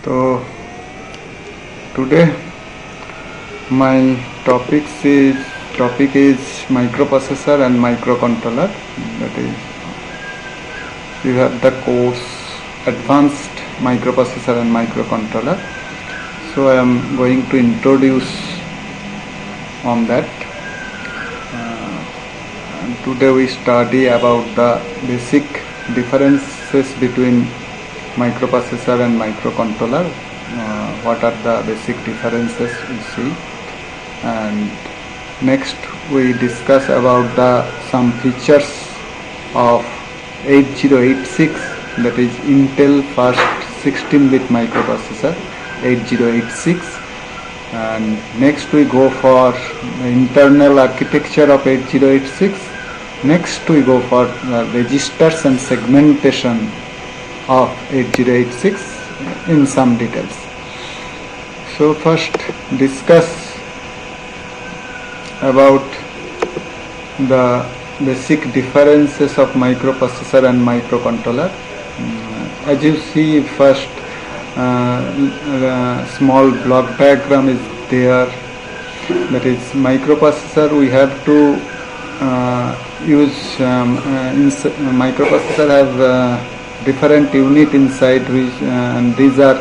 So today my topic is microprocessor and microcontroller. That is, you have the course advanced microprocessor and microcontroller. So I am going to introduce on that. And today we study about the basic differences between microprocessor and microcontroller. What are the basic differences we see, and next we discuss about some features of 8086, that is Intel first 16-bit microprocessor 8086, and next we go for the internal architecture of 8086. Next we go for registers and segmentation of 8086 in some details. So first discuss about the basic differences of microprocessor and microcontroller. As you see, first small block diagram is there. That is, microprocessor we have to use microprocessor have different unit inside, which and these are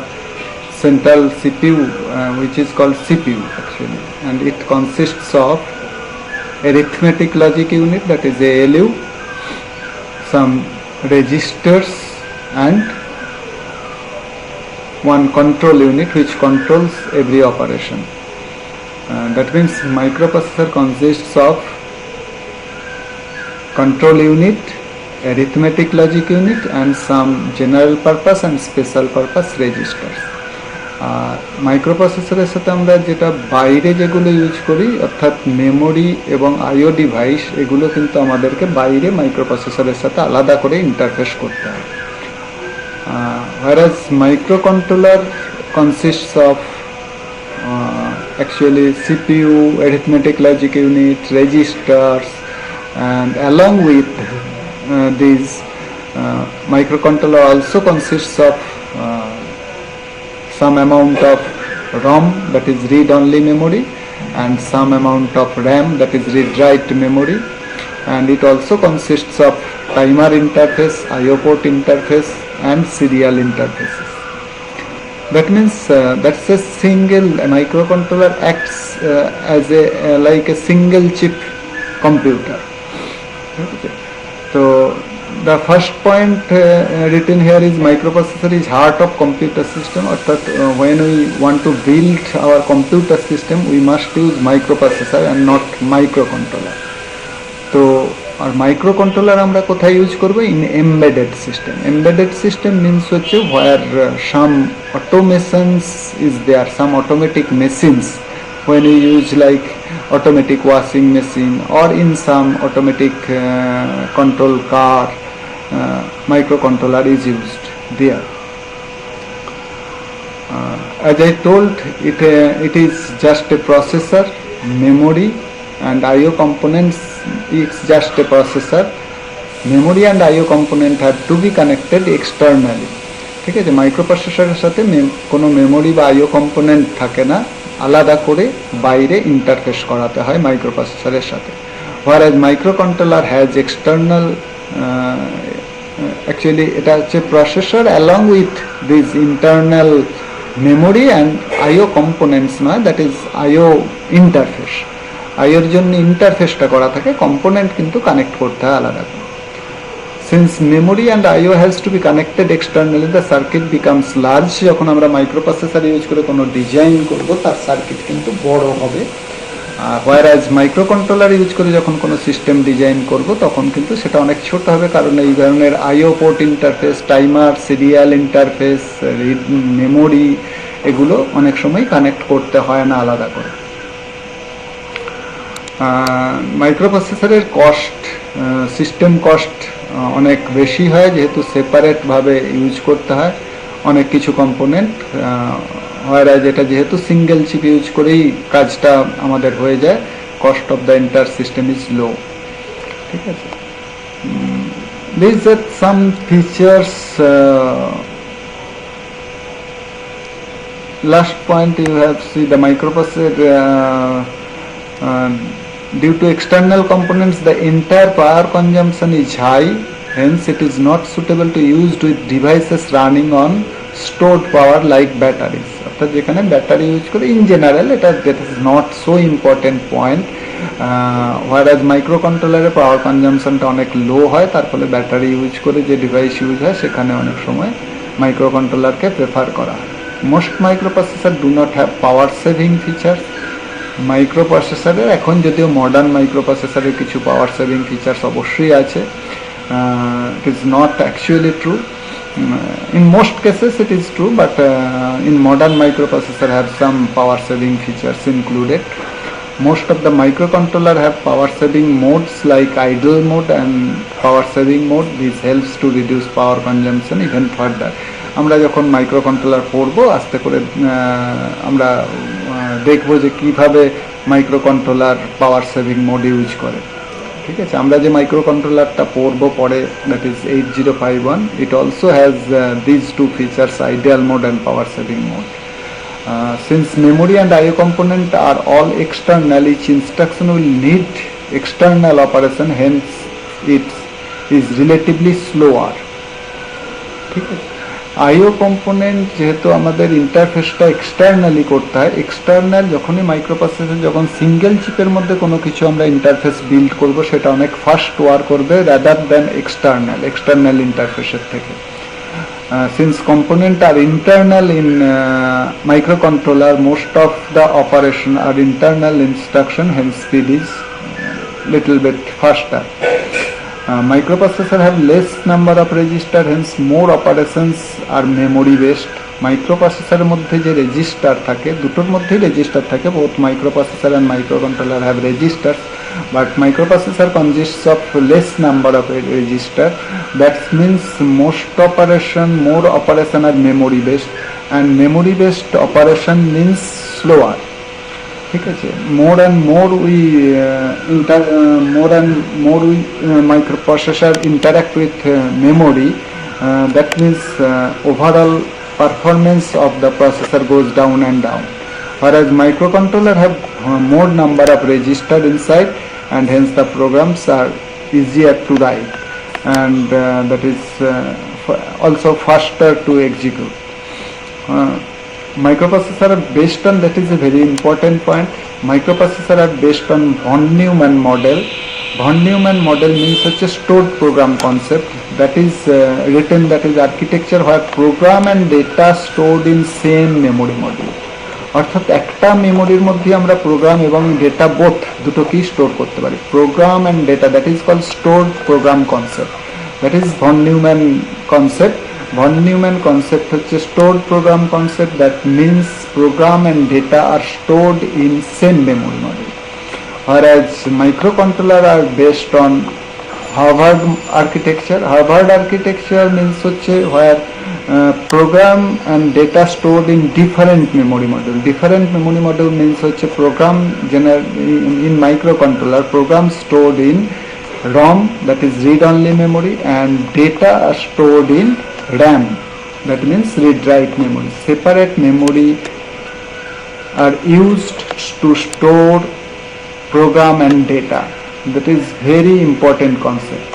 central CPU, which is called CPU actually, and it consists of arithmetic logic unit, that is ALU, some registers, and one control unit which controls every operation. That means microprocessor consists of control unit, arithmetic logic unit, and some general purpose and special purpose registers. মাইক্রোপ্রসেসরের সাথে আমরা যেটা বাইরে যেগুলো use করি, অর্থাৎ memory এবং আইও device, এগুলো কিন্তু আমাদেরকে বাইরে মাইক্রোপ্রসেসরের সাথে আলাদা করে ইন্টারফেস করতে হয়। whereas microcontroller consists of actually CPU, arithmetic logic unit, registers, and along with these microcontroller also consists of some amount of ROM, that is read-only memory, and some amount of RAM, that is read-write memory, and it also consists of timer interface, IO port interface, and serial interfaces. That means that's a single microcontroller acts as a like a single chip computer. Okay. So the first point written here is microprocessor is heart of computer system. When we want to build our computer system, we must use microprocessor and not microcontroller. So our microcontroller আমরা কোথায় use করব? In embedded system. Embedded system means where some automations is there, some automatic machines. When we use like automatic washing machine, or in some automatic control car, microcontroller is used there. As I told, it is just a processor, memory, and IO components. It's just a processor. Memory and IO component have to be connected externally. ঠিক আছে, মাইক্রোপ্রসেসরের সাথে কোনো memory বা আইও component থাকে না, আলাদা করে বাইরে ইন্টারফেস করাতে হয় মাইক্রোপ্রসেসরের সাথে। whereas microcontroller has external actually এটা হচ্ছে processor along with this internal memory and IO components নয়, that is IO interface. আইওর জন্য ইন্টারফেসটা করা থাকে, কম্পোনেন্ট কিন্তু কানেক্ট করতে হয় আলাদা করে। Since memory and IO has to be connected externally, the circuit becomes large. যখন আমরা মাইক্রোপ্রসেসর ইউজ করে কোনো ডিজাইন করব, তার সার্কিট কিন্তু বড় হবে। whereas মাইক্রোকন্ট্রোলার ইউজ করে যখন কোনো সিস্টেম ডিজাইন করব, তখন কিন্তু সেটা অনেক ছোট হবে, কারণ এই ধরনের IO port interface, timer, serial interface, memory, এগুলো অনেক সময় কানেক্ট করতে হয় না আলাদা করে। মাইক্রোপ্রসেসরের কস্ট, সিস্টেম কস্ট অনেক বেশি হয়, যেহেতু সেপারেটভাবে ইউজ করতে হয় অনেক কিছু কম্পোনেন্ট। whereas এটা যেহেতু সিঙ্গেল চিপ ইউজ করেই কাজটা আমাদের হয়ে যায়, cost of the entire system is low. ঠিক আছে, These are some features last point you have see the microprocessor due to external components the entire power consumption is high, hence it is not suitable to use with devices running on stored power like batteries. অর্থাৎ যেখানে battery use করে in general এটা that is not so important point, whereas micro কন্ট্রোলারে power কনজামশনটা অনেক low হয়, তার ফলে ব্যাটারি ইউজ করে যে ডিভাইস ইউজ হয় সেখানে অনেক সময় মাইক্রো কন্ট্রোলারকে প্রেফার করা হয়। Most micro processor do not have power saving features. Micro প্রসেসরের এখন যদিও মডার্ন মাইক্রো প্রসেসরের কিছু পাওয়ার সেভিং ফিচার্স অবশ্যই আছে, it is not actually true. In most cases it is true, but in modern microprocessor have some power saving features included. Most of the microcontroller have power saving modes like idle mode and power saving mode. This helps to reduce power consumption even further. আমরা যখন microcontroller পড়বো আস্তে করে আমরা দেখবো যে কিভাবে microcontroller power saving mode use করে। ঠিক আছে, আমরা যে মাইক্রোকন্ট্রোলারটা পড়বো পরে that is 8051, it also has these two features, ideal mode and power saving mode. Since memory and IO component are all external, each instruction will need external operation, hence it is relatively slower. ঠিক আছে, আইও component যেহেতু আমাদের ইন্টারফেসটা externally করতে হয়, external যখনই microprocessor যখন single চিপের মধ্যে কোনো কিছু আমরা ইন্টারফেস বিল্ড করব সেটা অনেক ফাস্ট ওয়ার্ক করবে রাদার দ্যান এক্সটার্নাল ইন্টারফেসের থেকে। Since components are internal in microcontroller, most of the operation are internal instruction, hence speed is little bit faster. Microprocessor have less number of register, hence more operations are memory based. মাইক্রোপ্রসেসরের মধ্যে যে register থাকে, দুটোর মধ্যেই register থাকে, both microprocessor and microcontroller have registers, but microprocessor consists of less number of register. That means more operation are memory based, and memory based operation means slower. ঠিক আছে, more and more we microprocessor interact with memory, that means overall performance of the processor goes down and down, whereas microcontroller have more number of register inside, and hence the programs are easier to write, and that is also faster to execute. Microprocessor are based on, that is a very important point, microprocessor are based on von Neumann model. Von Neumann model means such a stored program concept, that is written, that is architecture where program and data stored in same memory module. অর্থাৎ একটা মেমোরির মধ্যে আমরা programme এবং data both দুটোকেই store করতে পারি। Program and data, that is called stored program concept, that is von Neumann concept. Von Neumann concept হচ্ছে stored program concept, that means program and data are stored in same memory module, whereas microcontroller are based on Harvard architecture. Harvard architecture means where program and data stored in different memory module. Different memory module means program in microcontroller, program stored in ROM, that is read-only memory, and data are stored in RAM, that means read-write memory. Separate memory are used to store program and data. That is very important concept.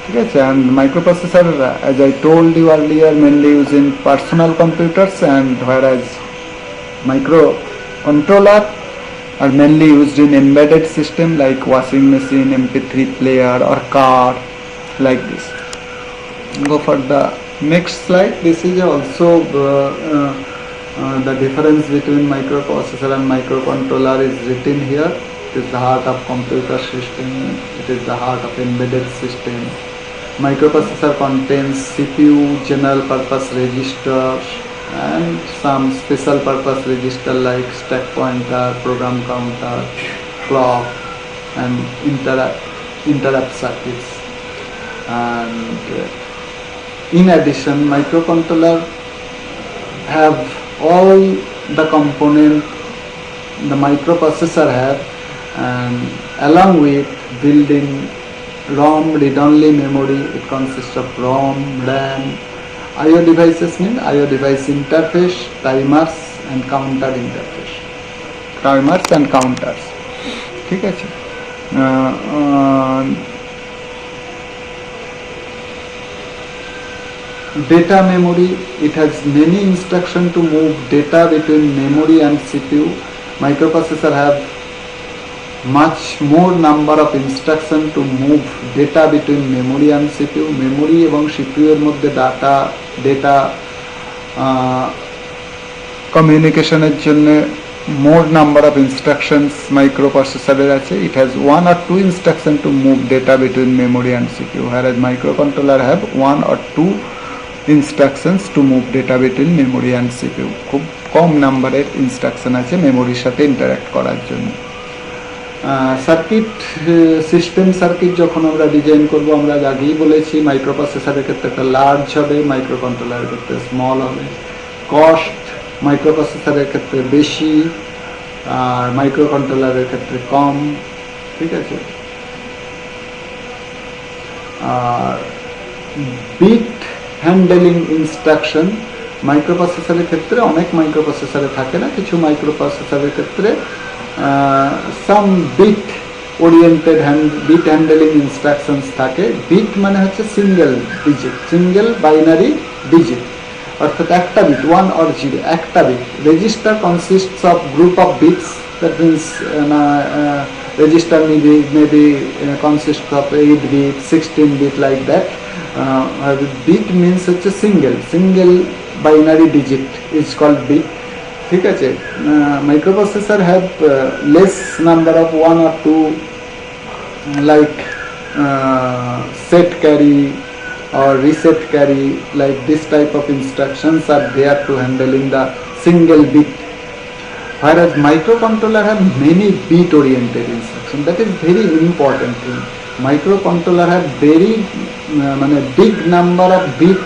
ঠিক আছে, and microprocessor, as I told you earlier, mainly used in personal computers, and whereas microcontroller are mainly used in embedded system like washing machine, MP3 player or car, like this. Go for the next slide. This is also the difference between microprocessor and microcontroller is written here. It is the heart of computer system, it is the heart of embedded system. Microprocessor contains CPU, general purpose registers, and some special purpose register like stack pointer, program counter, clock, and interrupt circuits. And in addition, microcontroller have all the component the microprocessor have, and along with built-in ROM, read-only memory. It consists of ROM, RAM, IO devices mean IO device interface, timers and counter interface, timers and counters. ठीक আছে. Data memory, it has many instructions to move data between memory and CPU. Microprocessor have much more number of instruction to move data between memory and CPU. Memory এবং CPU এর মধ্যে data communication এর জন্য more number of instructions microprocessor আছে. It has 1 or 2 instruction to move data between memory and CPU, whereas microcontroller have 1 or 2 instructions to move data between memory and CPU. খুব কম নাম্বারের instruction আছে মেমোরির সাথে interact করার জন্য. সার্কিট সিস্টেম সার্কিট যখন আমরা ডিজাইন করব, আমরা আগেই বলেছি মাইক্রোপ্রসেসরের ক্ষেত্রে একটা লার্জ হবে, মাইক্রোকন্ট্রোলারের ক্ষেত্রে স্মল হবে। কস্ট মাইক্রোপ্রসেসরের ক্ষেত্রে বেশি আর মাইক্রোকন্ট্রোলারের ক্ষেত্রে কম, ঠিক আছে। আর বিট হ্যান্ডেলিং ইনস্ট্রাকশন মাইক্রোপ্রসেসরের ক্ষেত্রে অনেক মাইক্রোপ্রসেসরে থাকে না, কিছু মাইক্রোপ্রসেসরের ক্ষেত্রে some bit oriented bit handling instructions থাকে। বিট মানে হচ্ছে single digit, single binary digit, অর্থাৎ একটা বিট, 1 or 0, একটা bit. Register consists of group of bits, that means register may be consists of 8 bit, 16 bit, like that. Bit means such a single binary digit is called bit, ঠিক আছে। Microprocessor have less number of 1 or 2 like set carry or reset carry, like this type of instructions are there to handling the single bit, whereas microcontroller have many bit oriented instruction. That is very important thing. Microcontroller have very big number of bit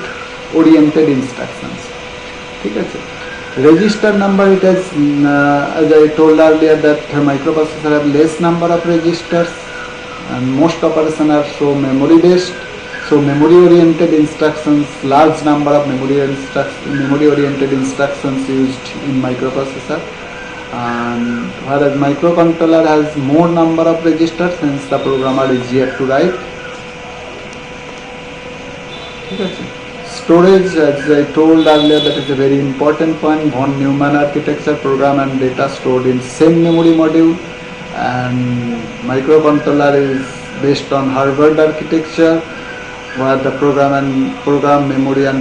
oriented instructions, ঠিক আছে। Register number, it has as I told earlier that microprocessor have less number of registers and most operations are so memory based, so memory oriented instructions, large number of memory oriented instructions used in microprocessor. And whereas microcontroller has more number of registers, hence the programmer is easier to write, ঠিক আছে। Storage, as I told earlier, that is a very important point. Von Neumann architecture, program and data stored in same memory module, and microcontroller is based on Harvard architecture, where the program memory and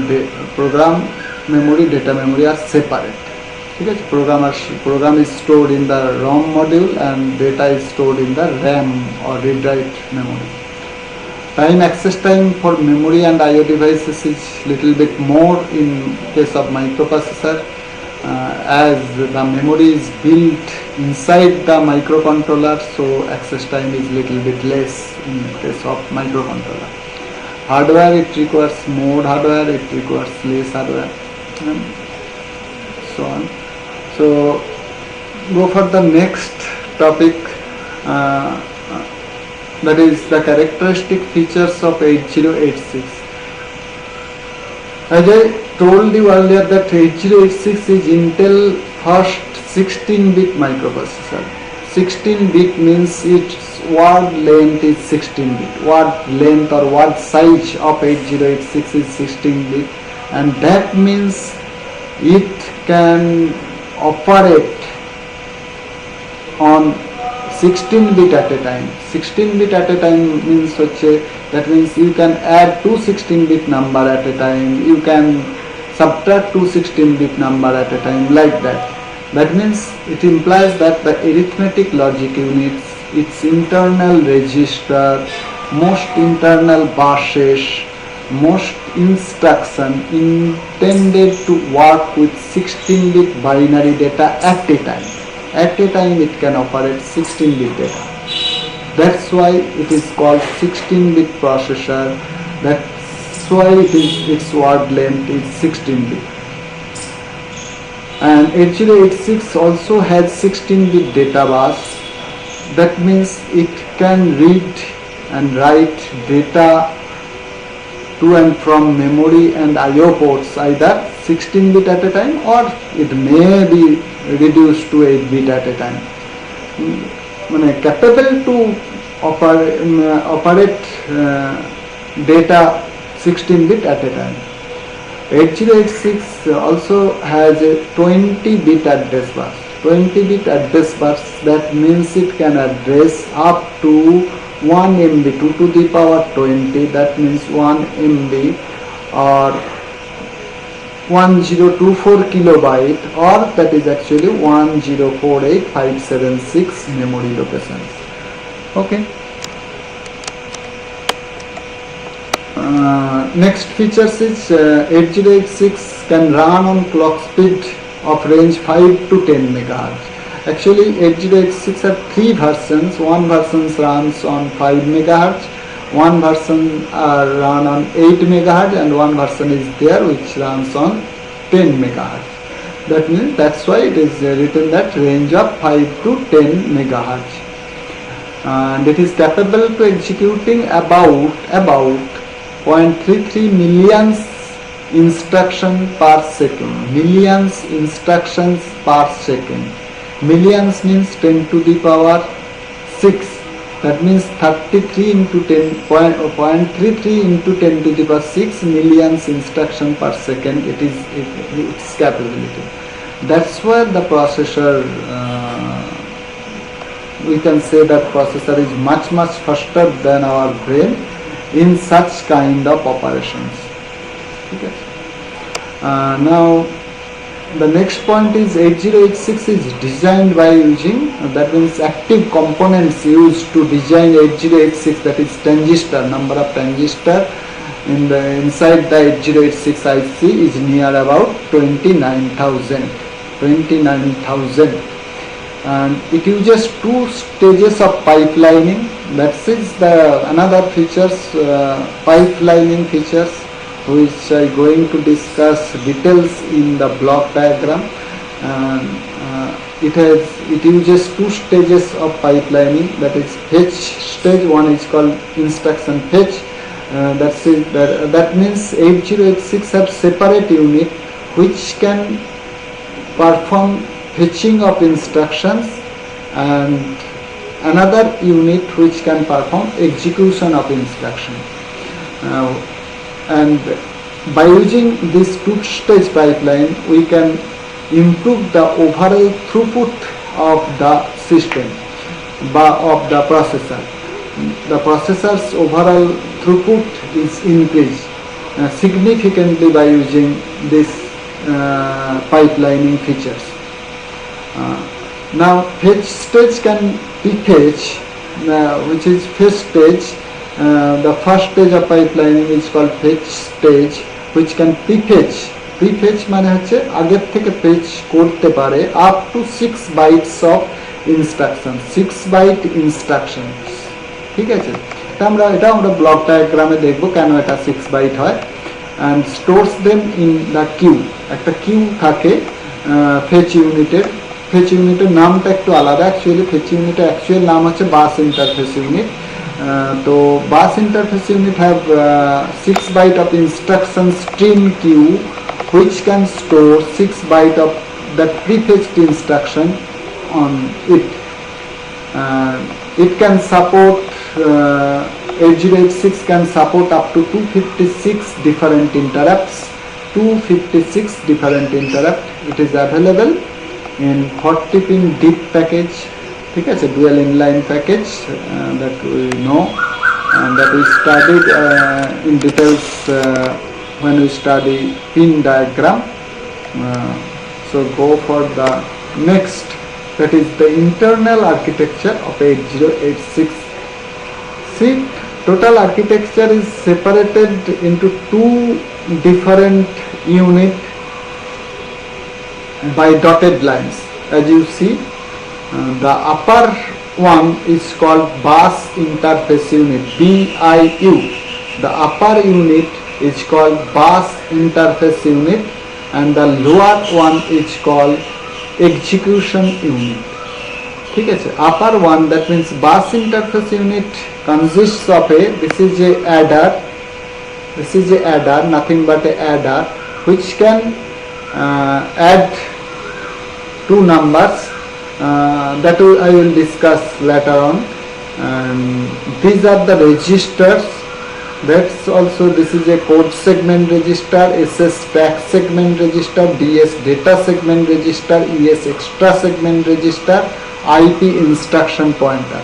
data memory are separate, ঠিক আছে। program is stored in the ROM module and data is stored in the RAM or read-write memory. Time access time for memory and IO devices is little bit more in case of microprocessor, as the memory is built inside the microcontroller, so access time is little bit less in case of microcontroller. Hardware, it requires more hardware, it requires less hardware, and so on. So go for the next topic, that is the characteristic features of 8086. As I told you earlier that 8086 is Intel first 16-bit microprocessor. 16-bit means its word length is 16-bit. Word length or word size of 8086 is 16-bit, and that means it can operate on 16-bit at a time. 16-bit at a time means that means you can add 2 16-bit number at a time, you can subtract 2 16-bit number at a time, like that. That means it implies that the arithmetic logic units, its internal register, most internal buses, most instruction intended to work with 16-bit binary data at a time. At a time it can operate 16-bit data. That's why it is called 16-bit processor. That's why its word length is 16-bit. And 8086 also has 16-bit data bus. That means it can read and write data to and from memory and I/O ports either 16 bit at a time, or it may be reduced to 8 bit at a time. Capable to operate data 16 bit at a time. 8086 also has a 20 bit address bus. 20 bit address bus, that means it can address up to 1 MB, 2 to the power 20, that means 1 MB or 1024 kilobyte, or that is actually 1048576 memory locations. Okay. Next features is 8086 can run on clock speed of range 5 to 10 megahertz. Actually 8086 have three versions. One version runs on 5 megahertz, one version run on 8 megahertz, and one version is there which runs on 10 megahertz. That means that's why it is written that range of 5 to 10 megahertz. And it is capable to executing about 0.33 millions instruction per second. Millions instructions per second. Millions means 10 to the power 6. That means 33 into 10, 0.33 into 10 to the power 6 millions instruction per second. Its capability. That's why the processor, we can say that processor is much faster than our brain in such kind of operations. Okay. Now the next point is 8086 is designed by using, that means active components used to design 8086, that is transistor, number of transistor inside the 8086 IC is near about 29,000. And it uses two stages of pipelining. That is the another features, pipelining features, which I going to discuss details in the block diagram. It uses two stages of pipelining, that is fetch stage. One is called instruction fetch. That means 8086 have separate unit which can perform fetching of instructions, and another unit which can perform execution of instruction. And by using this two-stage pipeline, we can improve the overall throughput of the system, of the processor. The processor's overall throughput is increased significantly by using this pipelining features. Now fetch stage can be fetch, which is fetch stage. The first stage of pipelining is called fetch stage, which can prefetch. Prefetch মানে হচ্ছে আগের থেকে fetch করতে পারে up to 6 bytes of instruction, 6 byte instructions. ঠিক আছে, এটা আমরা ব্লক ডায়াগ্রামে দেখব কেন এটা 6 বাইট হয়। and stores them in the queue. একটা কিউ থাকে ফেচ ইউনিটের। ফেচ ইউনিটের নামটা একটু আলাদা, অ্যাকচুয়ালি ফেচ ইউনিটের অ্যাকচুয়াল নাম হচ্ছে বাস ইন্টারফেস ইউনিট। তো bus interface unit have 6 byte of instruction stream queue which can store 6 byte of that prefetched instruction on it. It can support 8086 can support up to 256 different interrupts. 256 different interrupt. It is available in 40 pin deep package. ঠিক আছে, dual inline package that we know and that we studied in details when we study pin diagram. So go for the next, that is the internal architecture of 8086. See, total architecture is separated into two different units by dotted lines. As you see, the upper one is called bus interface unit, BIU. The upper unit is called bus interface unit and the lower one is called execution unit. ঠিক আছে, upper one, that means bus interface unit consists of this is a adder, This is a adder, nothing but a adder, which can add two numbers that I will discuss later on. And these are the registers. That's also, this is a code segment register, SS stack segment register, DS data segment register, ES extra segment register, IP instruction pointer.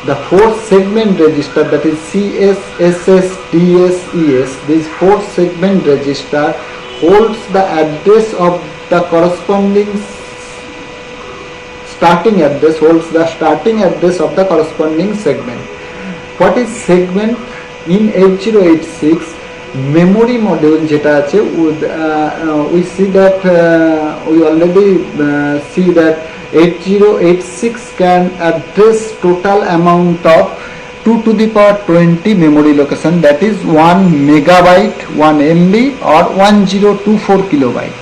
The 4 segment register, that is CS, SS, DS, ES, this 4 segment register holds the address of the corresponding starting address, holds the starting address of the corresponding segment. What is segment? In 8086 memory module যেটা আছে, we see that we already see that 8086 can address total amount of 2 to the power 20 memory location, that is 1 megabyte, 1 MB or 1024 kilobyte.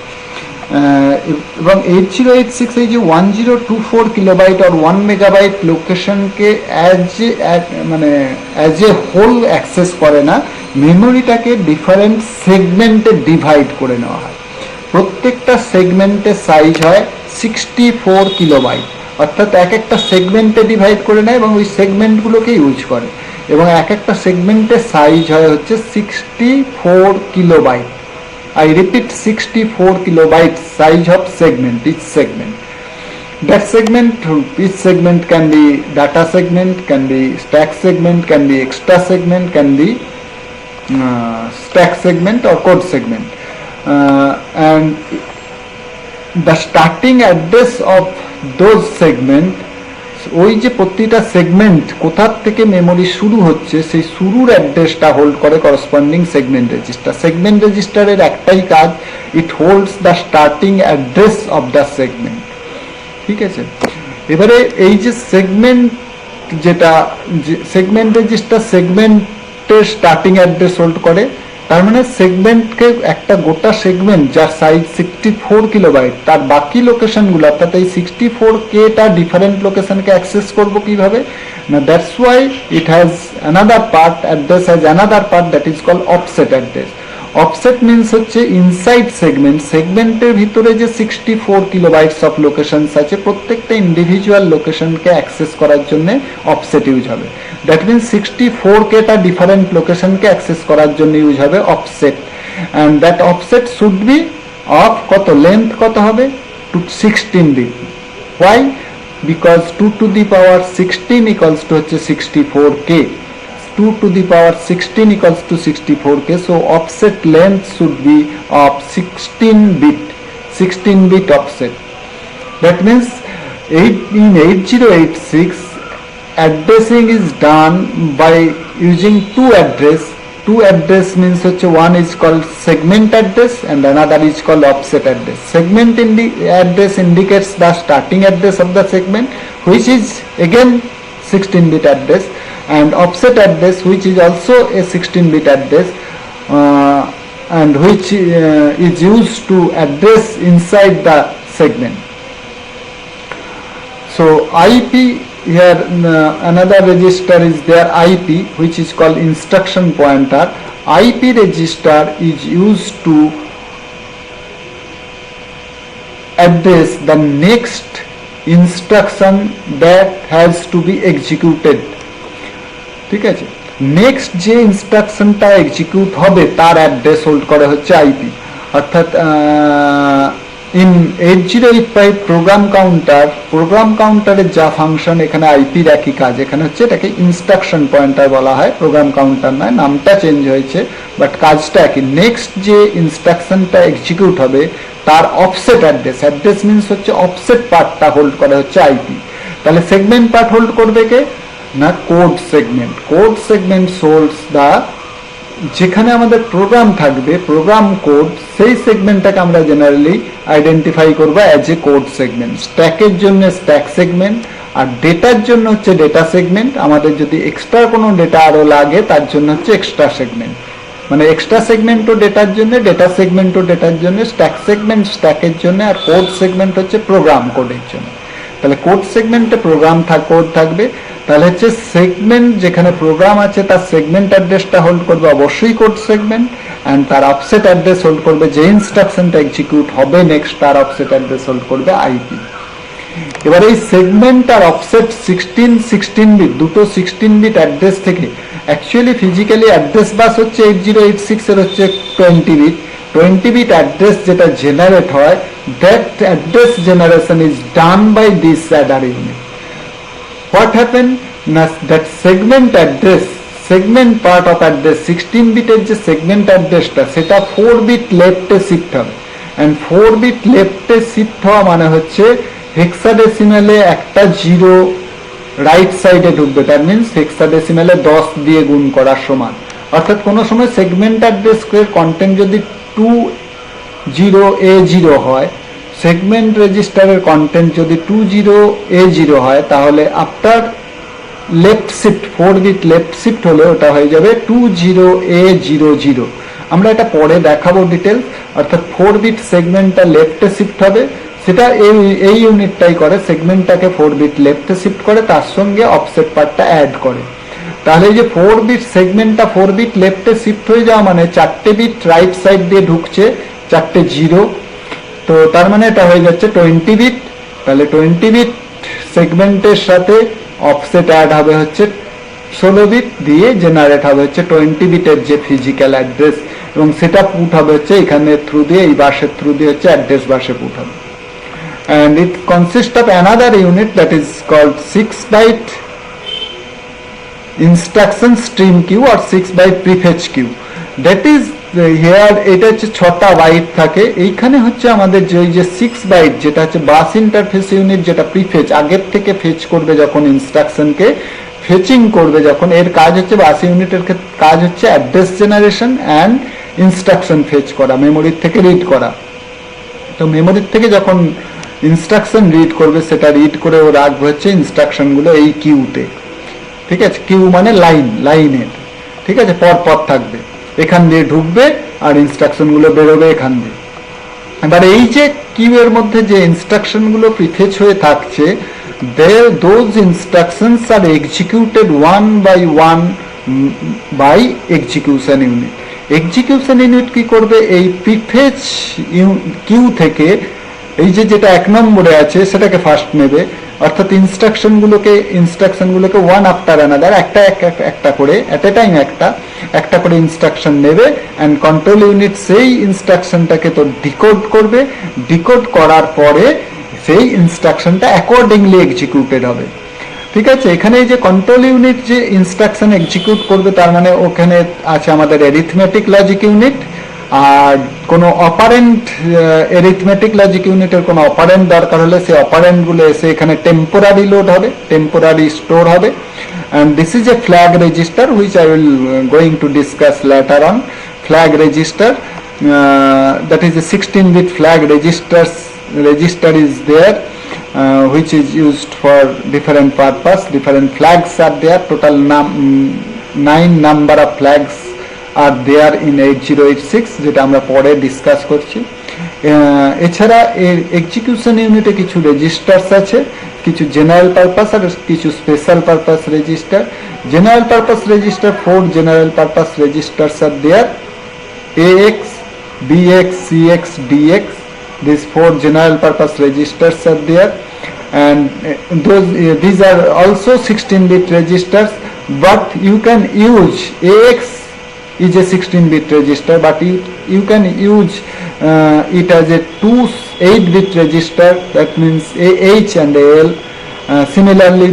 এবং 8086 এই যে 1024 kilobyte আর 1 megabyte লোকেশনকে as a whole access করে না, মেমোরিটাকে different সেগমেন্টে ডিভাইড করে নেওয়া হয়। প্রত্যেকটা সেগমেন্টের সাইজ হয় 64 কিলোবাইট, অর্থাৎ এক একটা সেগমেন্টে ডিভাইড করে নেয় এবং ওই সেগমেন্টগুলোকে ইউজ করে, এবং এক একটা সেগমেন্টের সাইজ হয় হচ্ছে 64 kilobyte. I repeat, 64 kilobytes size of segment, each segment. That segment, each segment can be data segment, can be stack segment, can be extra segment, can be stack segment or code segment. And the starting address of those segment, ওই যে প্রতিটা segment কোথার থেকে memory শুরু হচ্ছে সেই শুরুর অ্যাড্রেসটা হোল্ড করে করসপন্ডিং সেগমেন্ট রেজিস্টার। সেগমেন্ট রেজিস্টারের একটাই কাজ, it holds the starting address of the segment. ঠিক আছে, এবারে এই যে সেগমেন্ট, যেটা সেগমেন্ট রেজিস্টার সেগমেন্টের স্টার্টিং অ্যাড্রেস হোল্ড করে, তার মানে সেগমেন্টকে একটা গোটা সেগমেন্ট যার সাইজ 64 কিলোবাইট, তার বাকি লোকেশনগুলো অর্থাৎ এই 64K ডিফারেন্ট লোকেশনকে অ্যাক্সেস করব কিভাবে না, that's why it has another part, address has another part that is called offset address. Offset means হচ্ছে ইনসাইড সেগমেন্ট, সেগমেন্টের ভিতরে যে 64 কিলোবাইটস অফ লোকেশনস আছে প্রত্যেকটা ইন্ডিভিজুয়াল লোকেশনকে অ্যাক্সেস করার জন্য অফসেট ইউজ হবে। দ্যাট মিনস 64K ডিফারেন্ট লোকেশনকে অ্যাক্সেস করার জন্য ইউজ হবে offset. And that offset should be of কত, লেন্থ কত হবে, 16 bit. Why? Because 2 to the power 16 equals to হচ্ছে 64K। 2 to the power 16 equals to 64K, so offset length should be of 16 bit offset. That means in 8086 addressing is done by using two address means one is called segment address and another is called offset address. Segment address indicates the starting address of the segment, which is again 16-bit address, and offset address which is also a 16-bit address and which is used to address inside the segment. So IP here, another register is there, IP, which is called instruction pointer. IP register is used to address the next instruction that has to be executed. ঠিক আছে, next যে ইনস্ট্রাকশনটা execute হবে তার address hold করে হচ্ছে IP. অর্থাৎ in 8085 programme কাউন্টারের যা ফাংশন, এখানে আইপির একই কাজ। এখানে হচ্ছে এটাকে ইনস্ট্রাকশন পয়েন্টার বলা হয়, প্রোগ্রাম কাউন্টার নয়, নামটা চেঞ্জ হয়েছে বাট কাজটা একই। নেক্সট যে ইনস্ট্রাকশনটা এক্সিকিউট হবে তার অফসেট অ্যাড্রেস মিনস হচ্ছে অফসেট পার্টটা হোল্ড করে হচ্ছে আইপি। তাহলে সেগমেন্ট পার্ট হোল্ড করবে কে না, কোড সেগমেন্ট হোল্ডস দা, যেখানে আমাদের প্রোগ্রাম থাকবে, প্রোগ্রাম কোড, সেই সেগমেন্টটাকে আমরা জেনারেলি আইডেন্টিফাই করবো অ্যাজ এ কোড সেগমেন্ট। স্ট্যাকের জন্য স্ট্যাক সেগমেন্ট আর ডেটার জন্য হচ্ছে ডেটা সেগমেন্ট। আমাদের যদি এক্সট্রা কোনো ডেটা আরো লাগে তার জন্য হচ্ছে এক্সট্রা সেগমেন্ট। মানে এক্সট্রা সেগমেন্টও ডেটার জন্য, ডেটা সেগমেন্টও ডেটার জন্য, স্ট্যাক সেগমেন্ট স্ট্যাকের জন্য, আর কোড সেগমেন্ট হচ্ছে প্রোগ্রাম কোডের জন্য। তাহলে কোড সেগমেন্টে প্রোগ্রাম কোড থাকবে, তাহলে হচ্ছে সেগমেন্ট যেখানে প্রোগ্রাম আছে তার সেগমেন্ট অ্যাড্রেসটা হোল্ড করবে অবশ্যই কোড সেগমেন্ট, অ্যান্ড তার অফসেট অ্যাড্রেস হোল্ড করবে, যে ইনস্ট্রাকশনটা এক্সিকিউট হবে নেক্সট তার অফসেট অ্যাড্রেস হোল্ড করবে আইপি। এবার এই সেগমেন্ট আর অফসেট 16 বিট, দুটো 16 বিট অ্যাড্রেস থেকে অ্যাকচুয়ালি ফিজিক্যালি অ্যাড্রেস বাস হচ্ছে 8086 এর হচ্ছে 20 বিট। 20 bit address যেটা জেনারেট হয়, that address generation is done by this adder unit. What happened? That segment address, segment part of address 16 bit এর যে segment addressটা সেটা 4 bit left এ shift হবে, and 4 bit left A shift হওয়া মানে হচ্ছে হেক্সাডেসিমালে একটা জিরো রাইট সাইডে ঢুকবে, দ্যাট মিনস হেক্সাডেসিমালে 10 দিয়ে গুণ করার সমান। অর্থাৎ কোনো সময় সেগমেন্ট অ্যাড্রেস এর কন্টেন্ট যদি 20A0 হয়, সেগমেন্ট রেজিস্টারের কন্টেন্ট যদি 20A0 হয়, তাহলে after left shift 4 bit left shift হলে ওটা হয়ে যাবে 20A00। আমরা এটা পরে দেখাবো ডিটেল। অর্থাৎ 4 বিট সেগমেন্টটা লেফটে শিফট হবে, সেটা এই ইউনিটটাই করে, সেগমেন্টটাকে 4 বিট লেফটে শিফট করে, তার সঙ্গে অফসেট পার্টটা অ্যাড করে। তাহলে এই যে 4 বিট সেগমেন্টটা 4 বিট লেফটে শিফট হয়ে যাওয়া মানে 4টে বিট রাইট সাইড দিয়ে ঢুকছে, 4টে জিরো, তো তার মানে এটা হয়ে যাচ্ছে 20 বিট। তাহলে 20 বিট সেগমেন্টের সাথে অফসেট অ্যাড হবে হচ্ছে 16 বিট, দিয়ে জেনারেট হবে হচ্ছে 20 বিটের যে ফিজিক্যাল অ্যাড্রেস, এবং সেটা পুট হবে হচ্ছে এখানে থ্রু দিয়ে, এই বাসের থ্রু দিয়ে হচ্ছে অ্যাড্রেস বাসে পুট হবে। and it consists of another unit that is called 6 byte instruction stream queue or 6 byte prefetch queue. That is here এটা হচ্ছে 6টা বাইট থাকে। এইখানে হচ্ছে আমাদের যে 6 বাইট যেটা হচ্ছে বাস ইন্টারফেস ইউনিট, যেটা প্রিফেচ আগের থেকে ফেচ করবে যখন ইনস্ট্রাকশনকে ফেচিং করবে, যখন এর কাজ হচ্ছে বাস ইউনিটের কাজ হচ্ছে address generation and instruction fetch করা, মেমোরির থেকে রিড করা। তো মেমোরির থেকে যখন ইনস্ট্রাকশন রিড করবে, সেটা রিড করে ও রাখবে হচ্ছে ইনস্ট্রাকশনগুলো এই কিউতে। ঠিক আছে, কিউ মানে লাইনের, ঠিক আছে, পর থাকবে, এখান দিয়ে ঢুকবে আর ইনস্ট্রাকশনগুলো বেরোবে এখান দিয়ে। এবার এই যে কিউ এর মধ্যে যে ইনস্ট্রাকশনগুলো প্রিফেচ হয়ে থাকছে, those instructions are executed one by one by execution unit. Execution unit কি করবে, এই প্রিফেচ কিউ থেকে এই যেটা 1 নম্বরে আছে সেটাকে ফার্স্ট নেবে, অর্থাৎ ইনস্ট্রাকশনগুলোকে ওয়ান আফটার অ্যানাদার একটা করে অ্যাট এ টাইম একটা করে ইনস্ট্রাকশন নেবে, অ্যান্ড কন্ট্রোল ইউনিট সেই ইনস্ট্রাকশনটাকে তো ডিকোড করবে, ডিকোড করার পরে সেই ইনস্ট্রাকশনটা অ্যাকর্ডিংলি এক্সিকিউটেড হবে। ঠিক আছে, এখানে এই যে কন্ট্রোল ইউনিট যে ইনস্ট্রাকশন এক্সিকিউট করবে, তার মানে ওখানে আছে আমাদের অ্যারিথমেটিক লজিক ইউনিট, আর কোনো অপারেন্ট অ্যারিথমেটিক লজিক ইউনিটের কোনো অপারেন্ট দরকার হলে সেই অপারেন্টগুলো এসে এখানে টেম্পোরারি লোড হবে, টেম্পোরারি স্টোর হবে। and this is a flag register which I will going to discuss later on. Flag register, that is a 16-bit flag register is there, which is used for different purpose. Different flags are there, total 9 number of flags are there in 8086, যেটা আমরা পরে discuss করছি। এছাড়া এর execution ইউনিটে কিছু registers আছে, কিছু জেনারেল পারপাস আর কিছু special purpose register. General purpose register 4 general purpose registers are there, AX, BX, CX, DX, these 4 general purpose registers are there, and these are also 16-bit registers, but you can use AX is a 16-bit register, but you can use it as a 2 8-bit register, that means AH and AL. Similarly,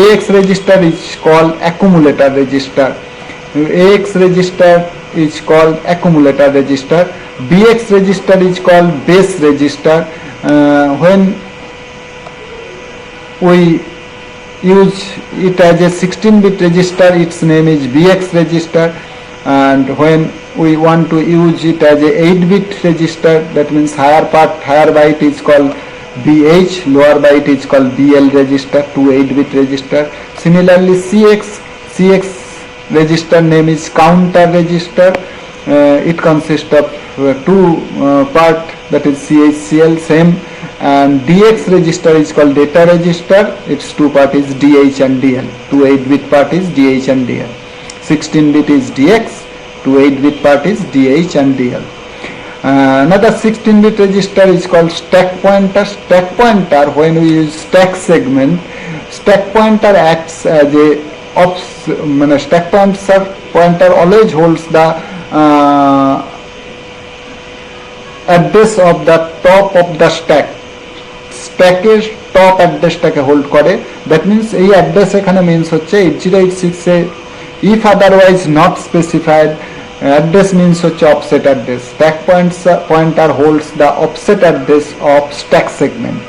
AX register is called accumulator register, AX register is called accumulator register, BX register is called base register. When we use it as a 16-bit register, its name is BX register, and when we want to use it as a 8-bit register, that means higher byte is called BH, lower byte is called BL register, 2 8-bit register. Similarly, CX register name is counter register. It consists of 2 part, that is CHCL, same and DX register is called data register. Its two part is DH and DL. Two 8-bit part is DH and DL. 16-bit is DX. Two 8-bit part is DH and DL. Another 16-bit register is called stack pointer. Stack pointer, when we use stack segment, stack pointer acts as a stack pointer always holds the address of the top of the stack. স্ট্যাকের top অ্যাড্রেসটাকে hold করে। That means এই address এখানে means হচ্ছে 8086 এ if otherwise not specified address means হচ্ছে offset address. Stack pointer holds the offset address of stack segment,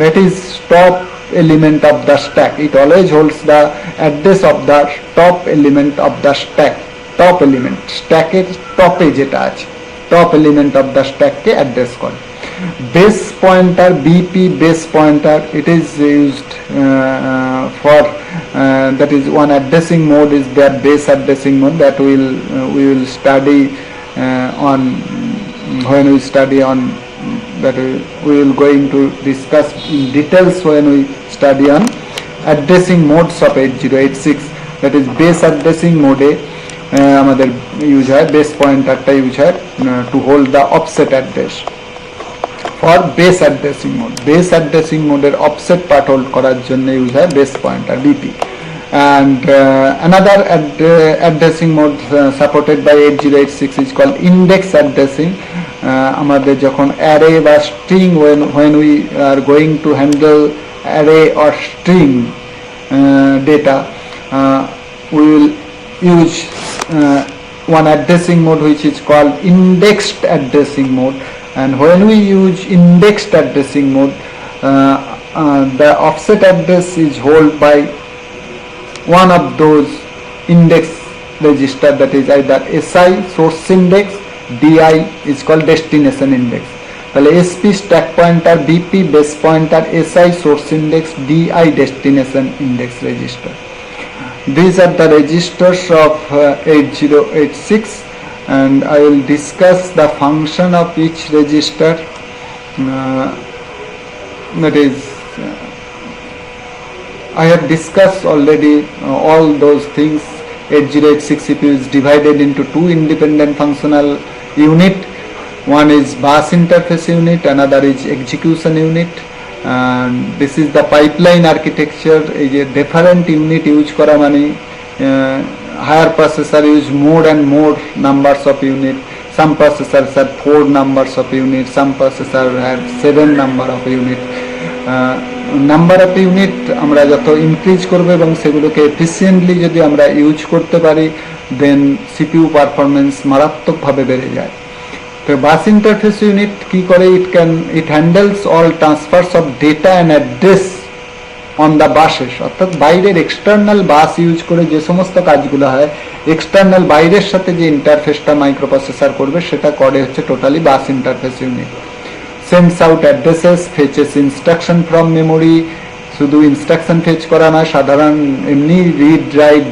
that is top element of the stack. It always holds the address of the top element of the stack. Top element, স্ট্যাকের টপে যেটা আছে, top element of the স্ট্যাককে address করে। Base pointer, BP base pointer, it is used for that is one addressing mode is their base addressing mode that we will study on when we study on that we will going to discuss in details when we study on addressing modes of 8086. that is base addressing mode আমাদের use হয়, base পয়েন্টারটা use হয় to hold the offset address for base addressing mode. Base addressing মোডের offset part hold করার জন্য use হয় base pointer BP। and another addressing mode supported by 8086 is called index addressing. আমাদের যখন array বা string when we are going to handle array or string data, we will use one addressing mode which is called indexed addressing mode. And when we use indexed addressing mode, the offset address is held by one of those index register, that is either SI source index, DI is called destination index. তাহলে SP stack pointer, BP base pointer, SI source index, DI destination index register. These are the registers of 8086, and I will discuss the function of each register. That is, I have discussed already all those things. 8086 CPU is divided into two independent functional unit. One is bus interface unit, another is execution unit. And this is the pipeline architecture. A different unit use kora mane higher processor use more and more numbers of unit. Some processors have 4 numbers of unit, some processor have 7 number of unit. Number of unit আমরা যত increase করবো এবং সেগুলোকে efficiently যদি আমরা use করতে পারি, দেন CPU performance মারাত্মকভাবে বেড়ে যায়। তো বাস ইন্টারফেস ইউনিট কি করে? It handles all transfers of data and address on the buses, অর্থাৎ বাইরের এক্সটার্নাল বাস ইউজ করে যে সমস্ত কাজগুলো হয়, এক্সটার্নাল বাইরের সাথে যে ইন্টারফেসটা মাইক্রোপ্রসেসর করবে সেটা করে হচ্ছে totally bus interface unit. sends out addresses, fetches instruction from memory, শুধু ইনস্ট্রাকশন ফেচ করা নয়, সাধারণ এমনি রিড রাইট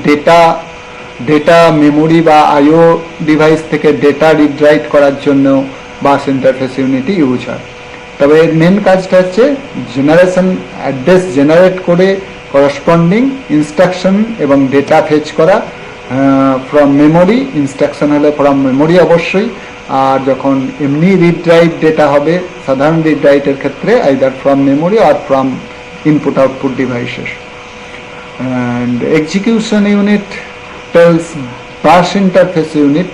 ডেটা মেমোরি বা আইও ডিভাইস থেকে ডেটা রিড রাইট করার জন্য বাস ইন্টারফেস ইউনিটই ইউজ হয়। তবে এর মেন কাজটা হচ্ছে জেনারেশন অ্যাড্রেস জেনারেট করে করসপন্ডিং ইনস্ট্রাকশন এবং ডেটা ফেচ করা ফ্রম মেমোরি। ইনস্ট্রাকশন হলে ফ্রম মেমোরি অবশ্যই, আর যখন এমনি রিড রাইট ডেটা হবে, সাধারণ রিড রাইটের ক্ষেত্রে আইদার ফ্রম মেমোরি আর from input output devices. And execution unit tells bus interface unit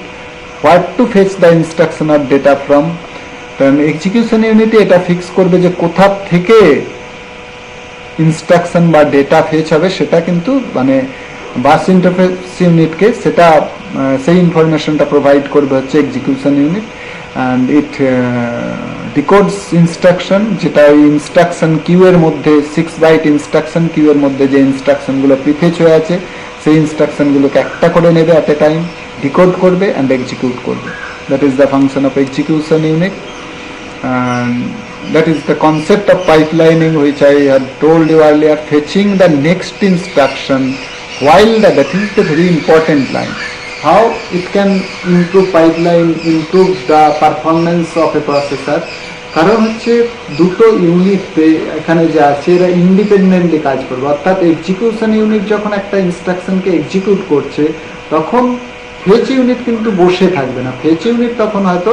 what to fetch the instruction or data from. কারণ এক্সিকিউশন ইউনিটে এটা ফিক্স করবে যে কোথা থেকে ইনস্ট্রাকশন বা ডেটা ফেচ হবে, সেটা কিন্তু মানে বাস ইন্টারফেস ইউনিটকে সেটা সেই ইনফরমেশনটা প্রোভাইড করবে হচ্ছে execution unit. And it decodes instruction, যেটা ওই ইনস্ট্রাকশন কিউ এর মধ্যে 6 বাইট ইনস্ট্রাকশন কিউ এর মধ্যে যে ইনস্ট্রাকশনগুলো প্রিফেচ হয়ে আছে সেই ইনস্ট্রাকশনগুলোকে একটা করে নেবে অ্যাট এ টাইম, ডিকোড করবে অ্যান্ড এক্সিকিউট করবে। That is the function of execution unit. And that is the concept of pipelining, which I had told you earlier, fetching the next instruction while that is the very important line. How it can improve pipeline, improve the performance of a processor কারণ হচ্ছে দুটো unit এখানে যে আছে এরা independently কাজ করবে, অর্থাৎ এক্সিকিউশন ইউনিট যখন একটা ইনস্ট্রাকশনকে এক্সিকিউট করছে তখন ফেচ ইউনিট কিন্তু বসে থাকবে না। ফেচ ইউনিট তখন হয়তো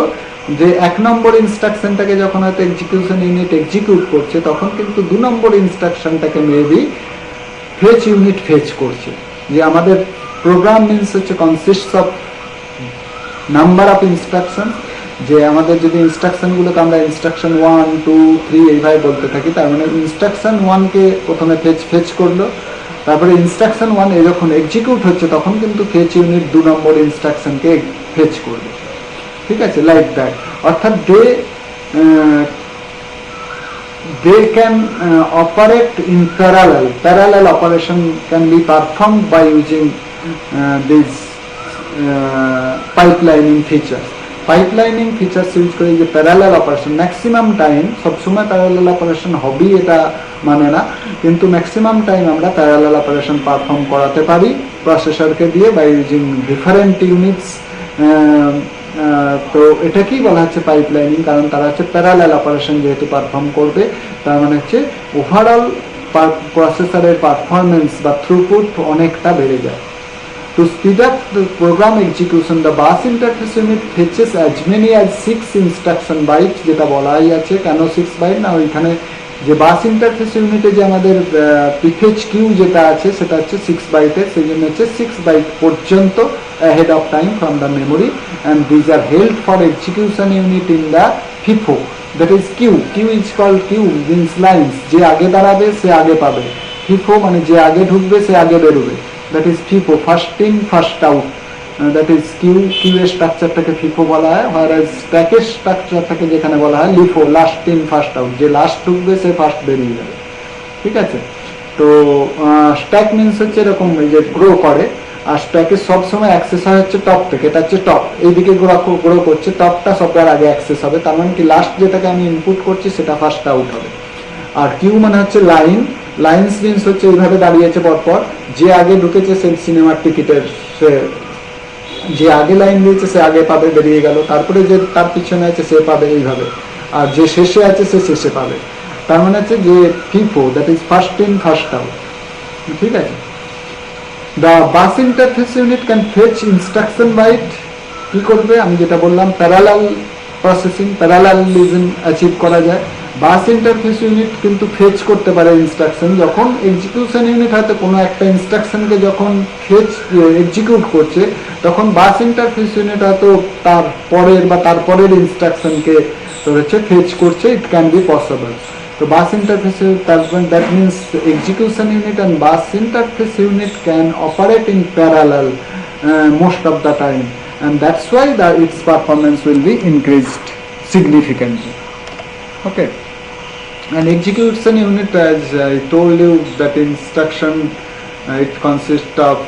যে 1 নম্বর ইনস্ট্রাকশনটাকে যখন হয়তো এক্সিকিউশন ইউনিট এক্সিকিউট করছে তখন কিন্তু 2 নম্বর ইনস্ট্রাকশনটাকে মেবি ফেচ ইউনিট ফেচ করছে। যে আমাদের প্রোগ্রাম মিনস হচ্ছে consists of number of instruction, যে আমাদের যদি ইনস্ট্রাকশনগুলোকে আমরা ইনস্ট্রাকশন 1, 2, 3 এইভাবে বলতে থাকি, তার মানে ইনস্ট্রাকশন 1কে প্রথমে ফেচ করলো, তারপরে ইনস্ট্রাকশন 1 যখন এক্সিকিউট হচ্ছে তখন কিন্তু ফেচ ইউনিট 2 নম্বর ইনস্ট্রাকশনকে ফেচ করবে, ঠিক আছে, লাইক দ্যাট। অর্থাৎ they can operate in parallel operation can be performed by using these pipelining features use করে যে প্যারালাল অপারেশন ম্যাক্সিমাম টাইম, সবসময় প্যারালাল অপারেশন হবেই এটা মানে না, কিন্তু ম্যাক্সিমাম টাইম আমরা প্যারালাল অপারেশন পারফর্ম করাতে পারি প্রসেসরকে দিয়ে বাই ইউজিং ডিফারেন্ট ইউনিটস। তো এটা কি বলা হচ্ছে পাইপলাইনিং, কারণ তারা হচ্ছে প্যারালাল অপারেশন যেহেতু পারফর্ম করবে, তার মানে হচ্ছে ওভারঅল প্রসেসরের পারফরমেন্স বা থ্রুপুট অনেকটা বেড়ে যায়। To speed up the program execution, the bus interface unit fetches as many as 6 instruction bytes, যেটা বলাই আছে। কেন 6 বাইট না, ওইখানে যে বাস ইন্টারফেস ইউনিটে যে আমাদের প্রিফেচ কিউ যেটা আছে সেটা হচ্ছে 6 বাইটের, সেই জন্য হচ্ছে 6 বাইট পর্যন্ত ahead of time from the memory, and these are held for execution unit in the FIFO, that is queue is called queue means lines, যে আগে দাঁড়াবে সে আগে পাবে। FIFO মানে যে আগে ঢুকবে সে আগে বেরোবে, that is FIFO, first in first out, that is queue এর স্ট্রাকচারটাকে FIFO বলা হয়, whereas stack এর স্ট্রাকচারটাকে যেখানে বলা হয় LIFO, last in first out, যে লাস্ট ঢুকবে সে ফার্স্ট বেরিয়ে যাবে, ঠিক আছে। তো স্ট্যাক মিনস হচ্ছে এরকম যে গ্রো করে, আর স্ট্যাকে সবসময় অ্যাক্সেস হয় হচ্ছে টপ থেকে, এটা হচ্ছে টপ, এইদিকে গ্রো করছে, টপটা সবার আগে অ্যাক্সেস হবে, তার মানে কি লাস্ট যেটাকে আমি ইনপুট করছি সেটা ফার্স্ট আউট হবে। আর কিউ মানে হচ্ছে লাইন্স মিনস হচ্ছে এইভাবে দাঁড়িয়েছে পরপর, যে আগে ঢুকেছে সে সিনেমার টিকিটের, সে যে আগে লাইন দিয়েছে সে আগে পাবে, বেরিয়ে গেল, তারপরে যে তার পিছনে আছে সে পাবে এইভাবে, আর যে শেষে আছে সে শেষে পাবে, তার মানে হচ্ছে যে FIFO, that is first in first out, ঠিক আছে। The bus interface unit can fetch instruction byte, কি করবে আমি যেটা বললাম প্যারালাল প্রসেসিং, প্যারালালিজম অ্যাচিভ করা যায়। বাস ইন্টারফেস ইউনিট কিন্তু ফেচ করতে পারে ইনস্ট্রাকশন, যখন এক্সিকিউশন ইউনিট হয়তো কোনো একটা ইনস্ট্রাকশনকে যখন এক্সিকিউট করছে তখন বাস ইন্টারফেস ইউনিট হয়তো তার পরের বা তারপরের ইনস্ট্রাকশনকে হচ্ছে ফেচ করছে, ইট ক্যান বি পসিবল। তো bus interface, that means execution unit and bus interface unit can operate in parallel most of the time, and that's why its performance will be increased significantly. Okay. And execution unit, as I told you, that instruction it consists of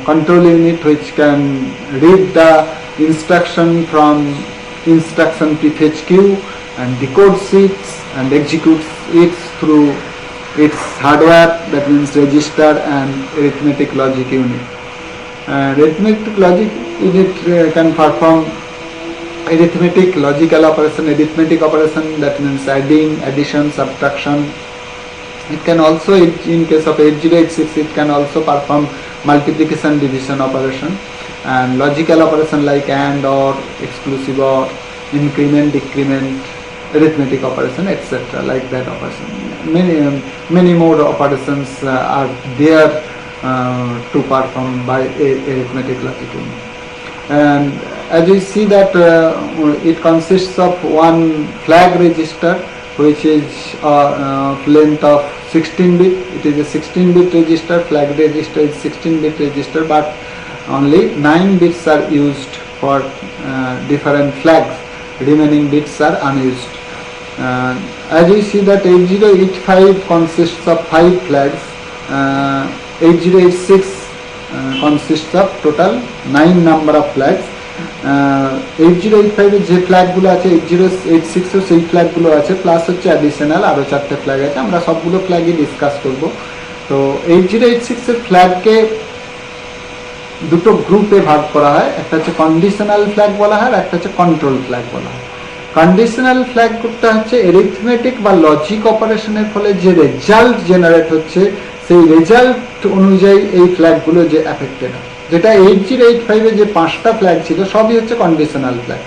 control unit which can read the instruction from instruction prefetch queue and decodes it and executes it through its hardware, that means register and arithmetic logic unit. Arithmetic logic unit can perform arithmetic logical operation, that means adding, addition, subtraction. It can also, in case of 8086, it can also perform multiplication, division operation, and logical operation like AND or, exclusive or, increment, decrement, arithmetic operation, etc. like that operation. Many more operations are there to perform by arithmetic logic unit. And as we see that it consists of one flag register which is length of 16-bit. It is a 16-bit register. Flag register is 16-bit register, but only 9 bits are used for different flags. Remaining bits are unused. As we see that 8085 consists of 5 flags. 8086 consists of total 9 number of flags. 8085 এর যে ফ্ল্যাগগুলো আছে 8086 এর সেই ফ্ল্যাগগুলো আছে, plus হচ্ছে additional আরো 4টে flag আছে, আমরা সবগুলো ফ্ল্যাগই ডিসকাস করব। তো 8086 এর ফ্ল্যাগকে দুটো গ্রুপে ভাগ করা হয়, একটা হচ্ছে কন্ডিশনাল ফ্ল্যাগ বলা হয় আর একটা হচ্ছে কন্ট্রোল ফ্ল্যাগ বলা হয়। কন্ডিশনাল ফ্ল্যাগটা হচ্ছে এরিথমেটিক বা লজিক অপারেশনের ফলে যে রেজাল্ট জেনারেট হচ্ছে সেই রেজাল্ট অনুযায়ী এই ফ্ল্যাগগুলো যে অ্যাফেক্টেড হয়। যেটা 8085-এ যে 5টা ফ্ল্যাগ ছিল সবই হচ্ছে কন্ডিশনাল ফ্ল্যাগ।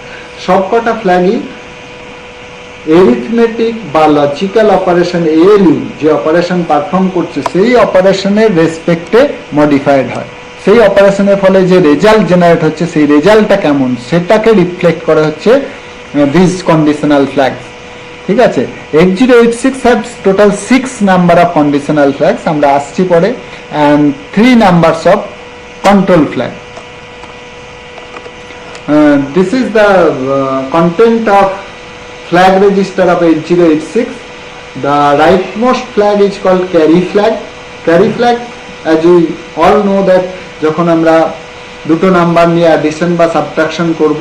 সবকটা ফ্ল্যাগই এরিথমেটিক বা লজিক্যাল অপারেশন এএলইউ যে অপারেশন পারফর্ম করছে সেই অপারেশনের রেসপেক্টে মডিফাইড হয়। সেই অপারেশনের ফলে যে রেজাল্ট জেনারেট হচ্ছে সেই রেজাল্টটা কেমন সেটাকে রিফ্লেক্ট করা হচ্ছে দিস কন্ডিশনাল ফ্ল্যাগস। ঠিক আছে, 8086 haves total 6 number of conditional flags, আমরা আসছি পরে, and 3 numbers of control flag. This is the content of flag register of 8086. The rightmost flag is called carry flag. Carry flag, as we all know that যখন আমরা দুটো number নিয়ে addition বা subtraction করব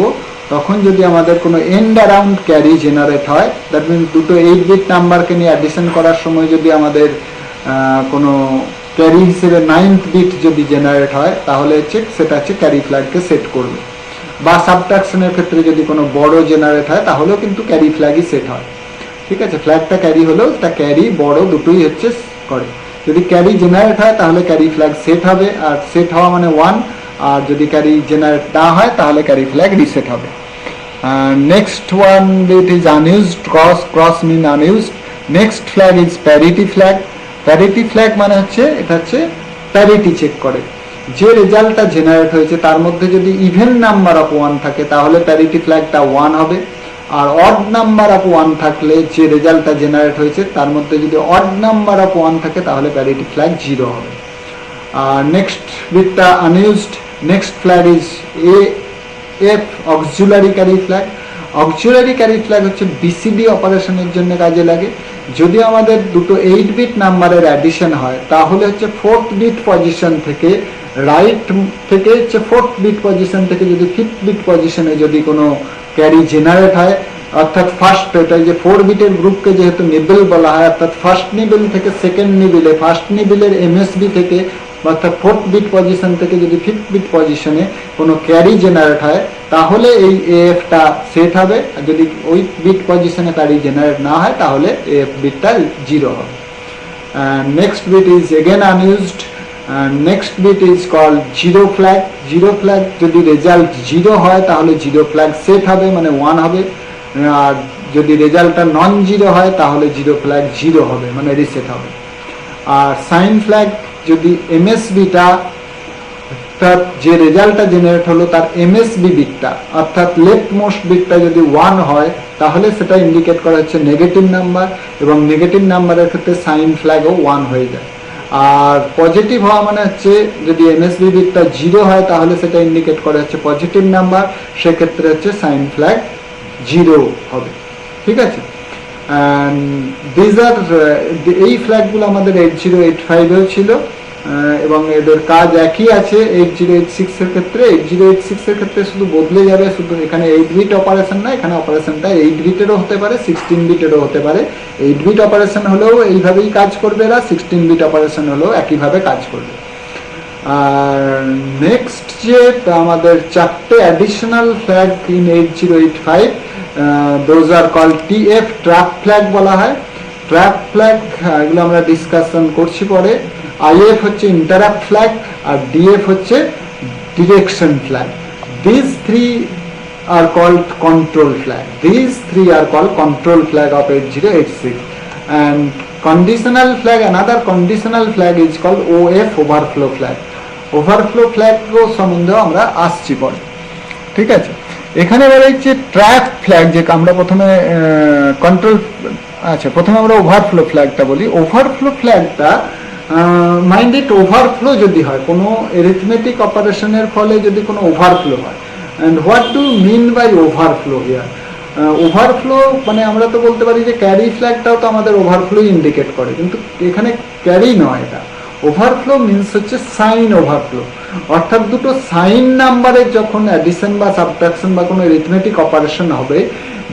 তখন যদি আমাদের কোনো এন্ড অ্যারাউন্ড ক্যারি জেনারেট হয়, দ্যাট মিনস দুটো 8 বিট নাম্বারকে নিয়ে অ্যাডিশন করার সময় যদি আমাদের কোনো ক্যারি হিসেবে 9th বিট যদি জেনারেট হয় তাহলে সেটা হচ্ছে ক্যারি ফ্ল্যাগকে সেট করবে। বা সাবট্রাকশনের ক্ষেত্রে যদি কোনো বড় জেনারেট হয় তাহলেও কিন্তু ক্যারি ফ্ল্যাগই সেট হয়। ঠিক আছে, ফ্ল্যাগটা ক্যারি হলেও তা ক্যারি বড় দুটোই হচ্ছে করে। যদি ক্যারি জেনারেট হয় তাহলে ক্যারি ফ্ল্যাগ সেট হবে, আর সেট হওয়া মানে 1, আর যদি ক্যারি জেনারেট না হয় তাহলে ক্যারি ফ্ল্যাগ রিসেট হবে। Next one it is unused, cross mean unused. Next flag is parity flag. Parity flag মানে হচ্ছে এটা হচ্ছে প্যারিটি চেক করে। যে রেজাল্টটা জেনারেট হয়েছে তার মধ্যে যদি ইভেন নাম্বার অফ 1 থাকে তাহলে প্যারিটি ফ্ল্যাগটা 1 হবে, আর অড নাম্বার অফ 1 থাকলে যে রেজাল্টটা জেনারেট হয়েছে তার মধ্যে যদি অড নাম্বার অফ 1 থাকে তাহলে প্যারিটি ফ্ল্যাগ 0 হবে। আর নেক্সট বিটটা unused. Next flag is AF, auxiliary carry flag. Auxiliary carry flag হচ্ছে বিসিডি অপারেশনের জন্য কাজে লাগে। যদি আমাদের দুটো 8 বিট নাম্বারের অ্যাডিশন হয় তাহলে হচ্ছে 4th বিট পজিশন থেকে রাইট থেকে হচ্ছে 4th বিট পজিশন থেকে যদি 5th বিট পজিশনে যদি কোনো ক্যারি জেনারেট হয়, অর্থাৎ ফার্স্ট, এটা যে 4 বিটের গ্রুপকে যেহেতু নিবেল বলা হয়, অর্থাৎ ফার্স্ট নিবেল থেকে সেকেন্ড নিবেলে, ফার্স্ট নিবেলের এমএসবি থেকে অর্থাৎ 4th বিট পজিশন থেকে যদি 5th বিট পজিশনে কোনো ক্যারি জেনারেট হয় তাহলে এই এএফটা সেট হবে, আর যদি ওই বিট পজিশনে ক্যারি জেনারেট না হয় তাহলে এএফ বিটটা 0 হবে। Next bit is again unused. Next bit is called zero flag. Zero flag যদি রেজাল্ট 0 হয় তাহলে জিরো ফ্ল্যাগ সেট হবে, মানে 1 হবে, আর যদি রেজাল্টটা নন জিরো হয় তাহলে জিরো ফ্ল্যাগ 0 হবে, মানে রিসেট হবে। আর সাইন ফ্ল্যাগ, যদি এমএসবিটা অর্থাৎ যে রেজাল্টটা জেনারেট হলো তার এমএসবি বিটটা অর্থাৎ লেফট মোস্ট বিটটা যদি 1 হয় তাহলে সেটা ইন্ডিকেট করা হচ্ছে নেগেটিভ নাম্বার, এবং নেগেটিভ নাম্বারের ক্ষেত্রে সাইন ফ্ল্যাগও 1 হয়ে যায়। আর পজিটিভ হওয়া মানে হচ্ছে যদি এমএসবি বিটটা 0 হয় তাহলে সেটা ইন্ডিকেট করা হচ্ছে পজিটিভ নাম্বার, সেক্ষেত্রে হচ্ছে সাইন ফ্ল্যাগ 0 হবে। ঠিক আছে, দিজ আর এই ফ্ল্যাগগুলো আমাদের 8085-এও ছিল এবং এদের কাজ একই আছে 8086-এর ক্ষেত্রে। 8086-এর ক্ষেত্রে শুধু বদলে যাবে, শুধু এখানে 8 বিট অপারেশন না, এখানে অপারেশনটা 8 বিটেরও হতে পারে, 16 বিটেরও হতে পারে। 8 বিট অপারেশন হলেও এইভাবেই কাজ করবে এরা, 16 বিট অপারেশন হলেও একইভাবে কাজ করবে। আর নেক্সট যে আমাদের 4টে additional flag in 8085, those are called TF, trap flag বলা হয়। ট্র্যাপ ফ্ল্যাগ এগুলো আমরা ডিসকাশন করছি পরে। IF হচ্ছে ইন্টারাপ্ট ফ্ল্যাগ, আর DF হচ্ছে direction flag. These three are called control flag. These three are called control flag of 8086. And conditional flag, another conditional flag is called OF, overflow flag. Overflow flag সম্বন্ধেও আমরা আসছি পরে। ঠিক আছে, এখানে এবার হচ্ছে ট্র্যাপ ফ্ল্যাগ, যে আমরা প্রথমে কন্ট্রোল, আচ্ছা প্রথমে আমরা ওভারফ্লো ফ্ল্যাগটা বলি। ওভারফ্লো ফ্ল্যাগটা মাইন্ডেড ওভারফ্লো যদি হয়, কোনো এরিথমেটিক অপারেশনের ফলে যদি কোনো ওভারফ্লো হয়। And what do mean by overflow here? Overflow মানে আমরা তো বলতে পারি যে ক্যারি ফ্ল্যাগটাও তো আমাদের ওভারফ্লো ইন্ডিকেট করে, কিন্তু এখানে ক্যারি নয়, এটা ওভারফ্লো মিনস হচ্ছে সাইন ওভারফ্লো, অর্থাৎ দুটো সাইন নাম্বারের যখন অ্যাডিশন বা সাবট্রাকশন বা কোনো এরিথমেটিক অপারেশন হবে,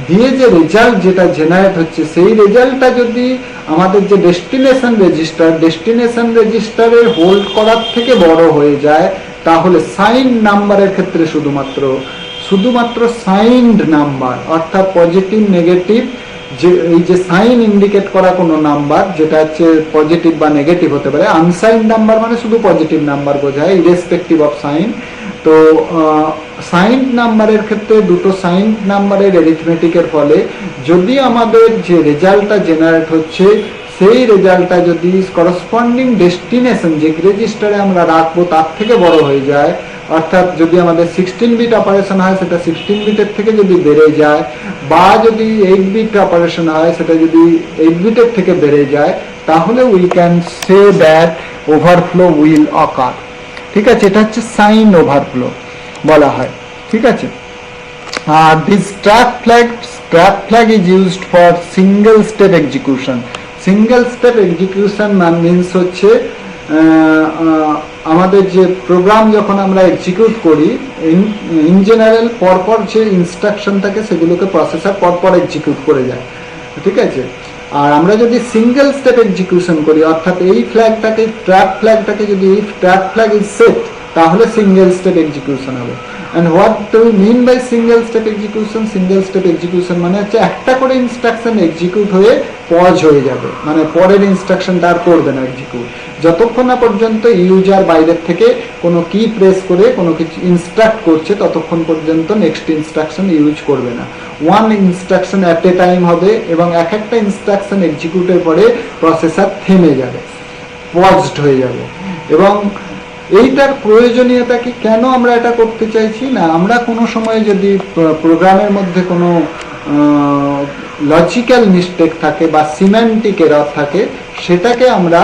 দিয়ে যে রেজাল্ট যেটা জেনারেট হচ্ছে সেই রেজাল্টটা যদি আমাদের যে ডেস্টিনেশন রেজিস্টারে হোল্ড করার থেকে বড় হয়ে যায় তাহলে সাইন নাম্বারের ক্ষেত্রে শুধুমাত্র শুধুমাত্র সাইন্ড নাম্বার, অর্থাৎ পজিটিভ নেগেটিভ, যে এই যে সাইন ইন্ডিকেট করা কোনো নাম্বার যেটা হচ্ছে পজিটিভ বা নেগেটিভ হতে পারে। আনসাইন নাম্বার মানে শুধু পজিটিভ নাম্বার বোঝায়, ইরেসপেক্টিভ অফ সাইন। তো সাইন নাম্বারের ক্ষেত্রে দুটো সাইন নাম্বারের এরিথমেটিকের ফলে যদি আমাদের যে রেজাল্টটা জেনারেট হচ্ছে সেই রেজাল্টটা যদি করসপন্ডিং ডেস্টিনেশন যে রেজিস্টারে আমরা রাখবো তার থেকে বড় হয়ে যায়, অর্থাৎ যদি আমাদের 16 বিট অপারেশন হয় সেটা 16 বিটের থেকে যদি বেড়ে যায়, বা যদি 8 বিট অপারেশন হয় সেটা যদি 8 বিটের থেকে বেড়ে যায়, তাহলে we can say that overflow will occur. ঠিক আছে, এটা হচ্ছে সাইন ওভারফ্লো বলা হয়। ঠিক আছে, আর this trap flag is used for single step execution. Single step execution means হচ্ছে আমাদের যে প্রোগ্রাম যখন আমরা এক্সিকিউট করি ইন জেনারেল পরপর যে ইনস্ট্রাকশন থাকে সেগুলোকে প্রসেসর পরপর এক্সিকিউট করে যায়। ঠিক আছে, আর আমরা যদি সিঙ্গেল স্টেপ এক্সিকিউশন করি, অর্থাৎ এই ফ্ল্যাগটাকে ট্র্যাপ ফ্ল্যাগটাকে যদি এই ট্র্যাপ ফ্ল্যাগ ইজ সেট, তাহলে সিঙ্গেল স্টেপ এক্সিকিউশন হবে। And what do we mean by single step execution? Single step execution মানে হচ্ছে একটা করে ইনস্ট্রাকশন এক্সিকিউট হয়ে পজ হয়ে যাবে, মানে পরের ইনস্ট্রাকশনটা আর করবে না এক্সিকিউট, যতক্ষণ না পর্যন্ত ইউজার বাইরের থেকে কোনো কি প্রেস করে কোনো কিছু ইনস্ট্রাক্ট করছে ততক্ষণ পর্যন্ত নেক্সট ইনস্ট্রাকশন ইউজ করবে না। One instruction at a time হবে এবং এক একটা ইনস্ট্রাকশন এক্সিকিউটের পরে প্রসেসর থেমে যাবে, পজড হয়ে যাবে। এবং এইটার প্রয়োজনীয়তা কি, কেন আমরা এটা করতে চাইছি না, আমরা কোনো সময় যদি প্রোগ্রামের মধ্যে কোনো লজিক্যাল মিস্টেক থাকে বা সিম্যান্টিক এরর থাকে, সেটাকে আমরা